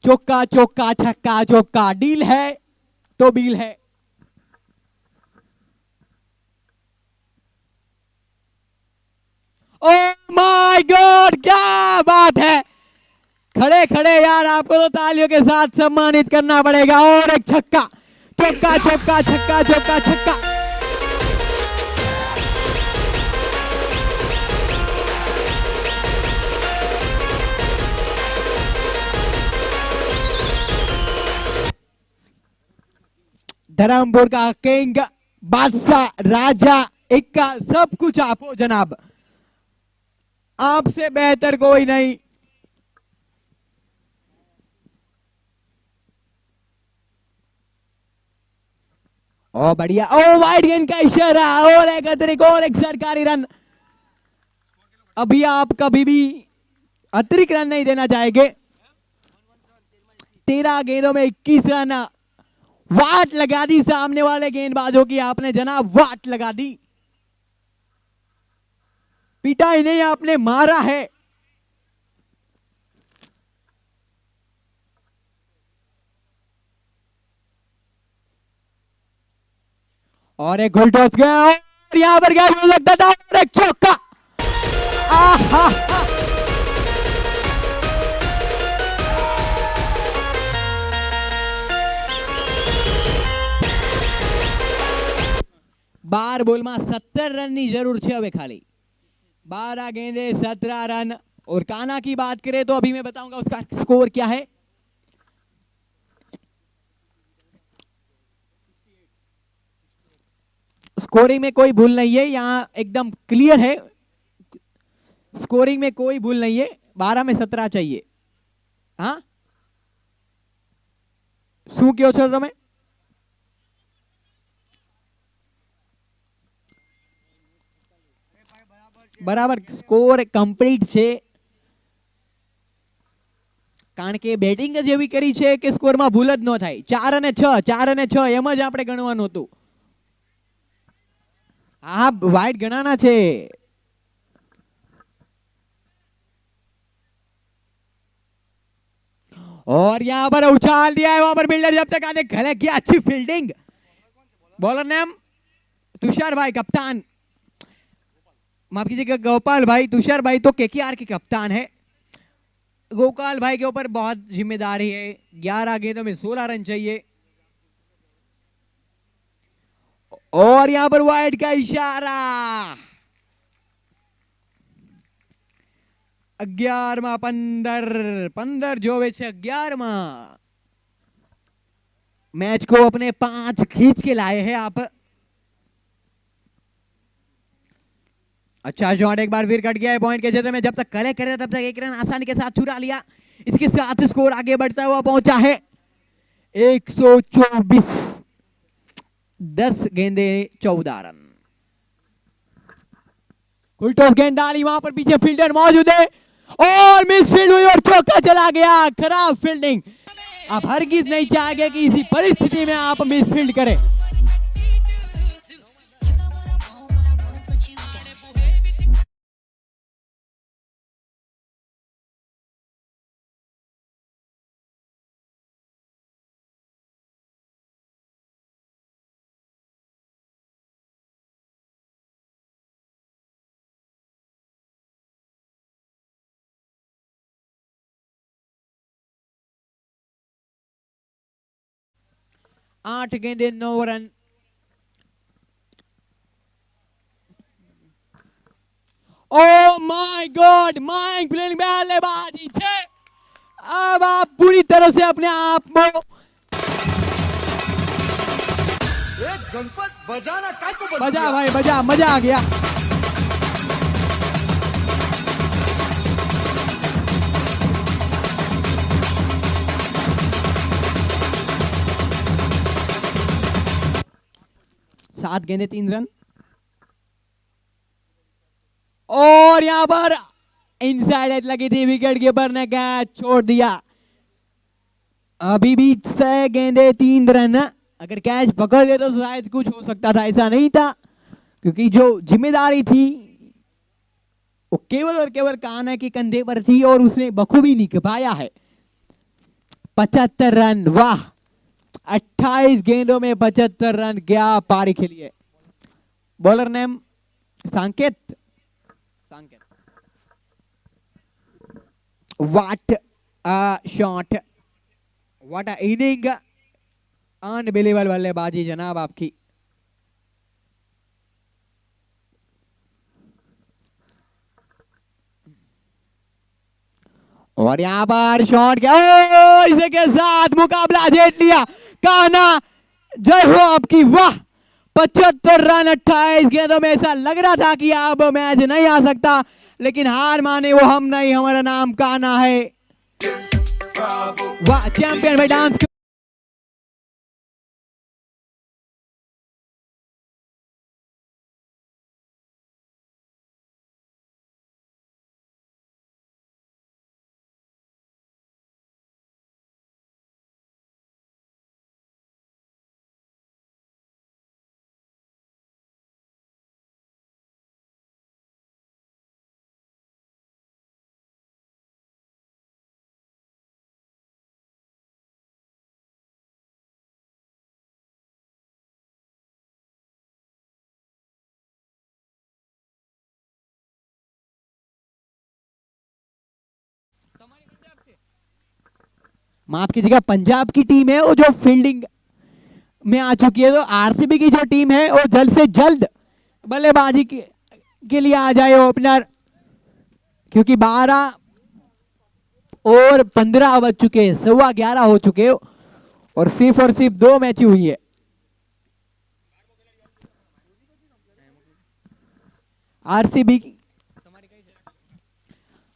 चौका चौका छक्का चौका, डील है तो बील है। ओह माय गॉड, क्या बात है। खड़े खड़े यार आपको तो तालियों के साथ सम्मानित करना पड़ेगा। और एक छक्का, चौका चौका छक्का चौका छक्का। धर्मपुर का किंग, बादशाह, राजा, इक्का, सब कुछ आप हो जनाब, आपसे बेहतर कोई नहीं। ओ बढ़िया, ओ वाइड गेंद का इशारा, और एक अतिरिक्त, और एक सरकारी रन। अभी आप कभी भी अतिरिक्त रन नहीं देना चाहेंगे। 13 गेंदों में 21 रन, वाट लगा दी सामने वाले गेंदबाजों की आपने जनाब, वाट लगा दी। पिटाई नहीं, आपने मारा है। और एक गोल टॉस गया और यहां पर क्या हो सकता था, और एक चौका। आहा, बार बोल में 17 रन की जरूर है હવે खाली 12 गेंदे 17 रन। और काना की बात करें तो अभी मैं बताऊंगा उसका स्कोर क्या है। स्कोरिंग में कोई भूल नहीं है, यहां एकदम क्लियर है, स्कोरिंग में कोई भूल नहीं है, 12 में 17 चाहिए। हाँ શું કહો છો તમે? બરાબર, સ્કોર કમ્પ્લીટ છે, કારણ કે બેટિંગ જ એવી કરી છે કે સ્કોરમાં ભૂલ જ ન થાય। 4 અને 6 4 અને 6 એમ જ આપણે ગણવાનું હતું। હા વાઇડ ગણાના છે। और यहां पर उछाल दिया है, वहां पर बिल्डर जब तक आने गले की अच्छी फील्डिंग। बॉलर नेम तुषार भाई, कप्तान माफ कीजिएगा गोपाल भाई, तुषार भाई तो केकेआर के कप्तान है। गोपाल भाई के ऊपर बहुत जिम्मेदारी है, 11 गेंदों में 16 रन चाहिए। और यहां पर वाइड का इशारा, 11 में 15 जोवे छे, 11 में मैच को अपने 5 खींच के लाए हैं आप। अच्छा शॉट एक बार फिर कट गया है पॉइंट के क्षेत्र में, जब तक कलेक्ट करे तब तक एक रन आसानी के साथ चुरा लिया। इसके साथ स्कोर आगे बढ़ता हुआ पहुंचा है 124, 10 गेंदे 14 रन। फुल टॉस गेंद डाली, वहां पर पीछे फील्डर मौजूद है और मिस फील्ड हुई और चौका चला गया। खराब फील्डिंग, आप हरगिज नहीं चाहेंगे कि इसी परिस्थिति में आप मिस फील्ड करें। आठ गेंदे 9 run. Oh my God, mind blowing बल्लेबाजी छे। अब आप पूरी तरह से अपने आप को गणपत बजाना काय को बजा भाई बजा, मजा आ गया। सात गेंदे 3 रन। और यहां पर इनसाइड एज लगी थी, विकेट कीपर ने कैच छोड़ दिया। अभी भी 6 गेंदे 3 रन, अगर कैच पकड़ ले तो शायद कुछ हो सकता था, ऐसा नहीं था, क्योंकि जो जिम्मेदारी थी वो केवल और केवल कान्हा के कंधे पर थी और उसने बखूबी निभाया है। 75 रन, वाह, 28 गेंदों में 75 रन, क्या पारी खेली है। बॉलर नेम संकेत, संकेत। What a shot, what a inning, unbelievable बल्लेबाजी जनाब आपकी। और यहां पर शॉट क्या, इसे के साथ मुकाबला जीत लिया कान्हा, जय हो आपकी, वाह। 75 रन 28 गेंदों में, ऐसा लग रहा था कि अब मैच नहीं आ सकता, लेकिन हार माने वो हम नहीं, हमारा नाम कान्हा है। वाह, चैंपियन भाई डांस माफ कीजिएगा, पंजाब की टीम है वो जो फील्डिंग में आ चुकी है। तो आरसीबी की जो टीम है वो जल्द से जल्द बल्लेबाजी के लिए आ जाए ओपनर, क्योंकि 12 और 15 बज चुके हैं, 11:15 हो चुके हैं और सिर्फ 2 मैच हुई है।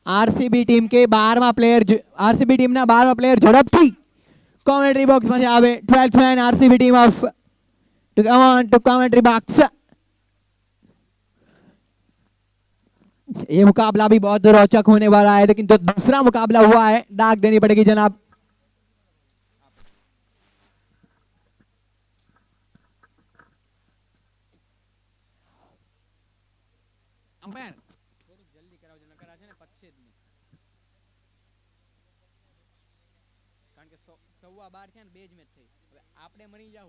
आरसीबी टीम के 12वां प्लेयर, आरसीबी टीम ना 12वां प्लेयर ઝડપથી કોમેન્ટ્રી બોક્સમાં આવે। 12th man RCB team off to come on to commentary box. ये मुकाबला भी बहुत रोचक होने वाला है, लेकिन जो दूसरा मुकाबला हुआ है डाक देनी पड़ेगी जनाब। अंपायर થોડું જલ્દી કરાવજો, નકર આ છે ને પતશે જ નહીં, કારણ કે 12:15 છે ને 2 જ મેચ થઈ, હવે આપણે મરી જાવ।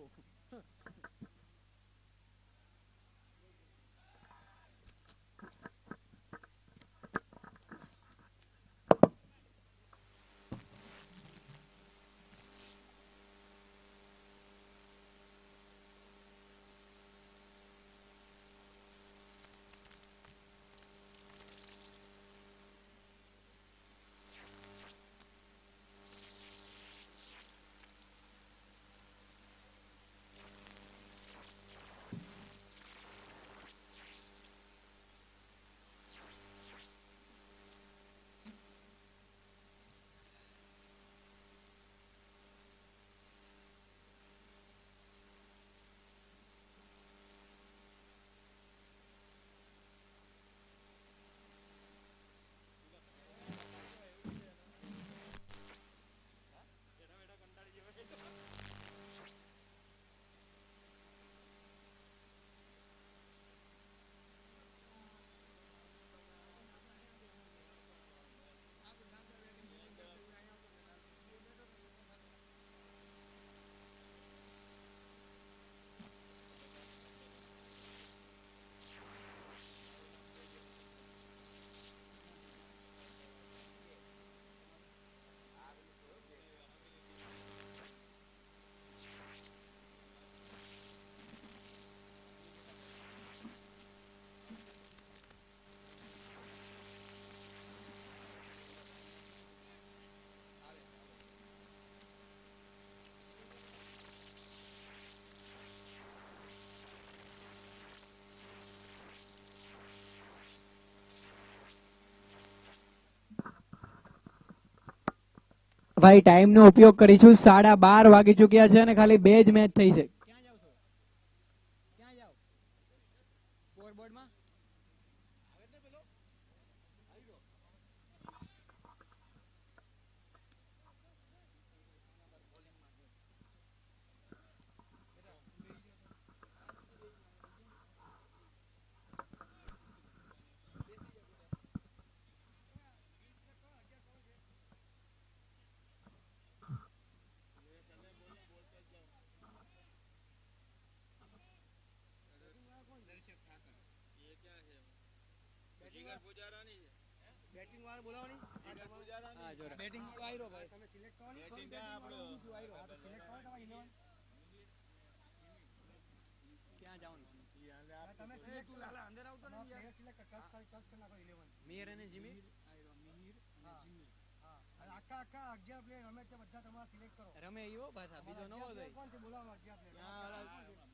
ભાઈ ટાઈમનો ઉપયોગ કરીશું, 12:30 વાગી ચૂક્યા છે અને ખાલી 2 જ મેચ થઈ છે। ક્યાં જાવ છો? ક્યાં જાવ? સ્કોરબોર્ડમાં આવે છે પેલો આવી ગયો। બેટિંગ વાળા બોલાવવાની, હા જો બેટિંગ વાળો આયરો ભાઈ, તમે સિલેક્ટ કરવાની, બેટિંગ આપણો ઊંચું આયરો, હા તો સિલેક્ટ કરો તમારે ઇલેવન ક્યાં જવાનું છે? તમે સિલેક્ટ લાલા અંદર આવતો ને યાર, સિલેક્ટ ટચ કરી નાખો ઇલેવન, મીર અને જીમી, આયરો મિહિર અને જીમી, હા અને આખા 11 પ્લેયર રમે તે બધા તમારે સિલેક્ટ કરો। રમે ઈવો પાછા બીજો નવો દઈ કોણ છે બોલાવો 11 પ્લેયર?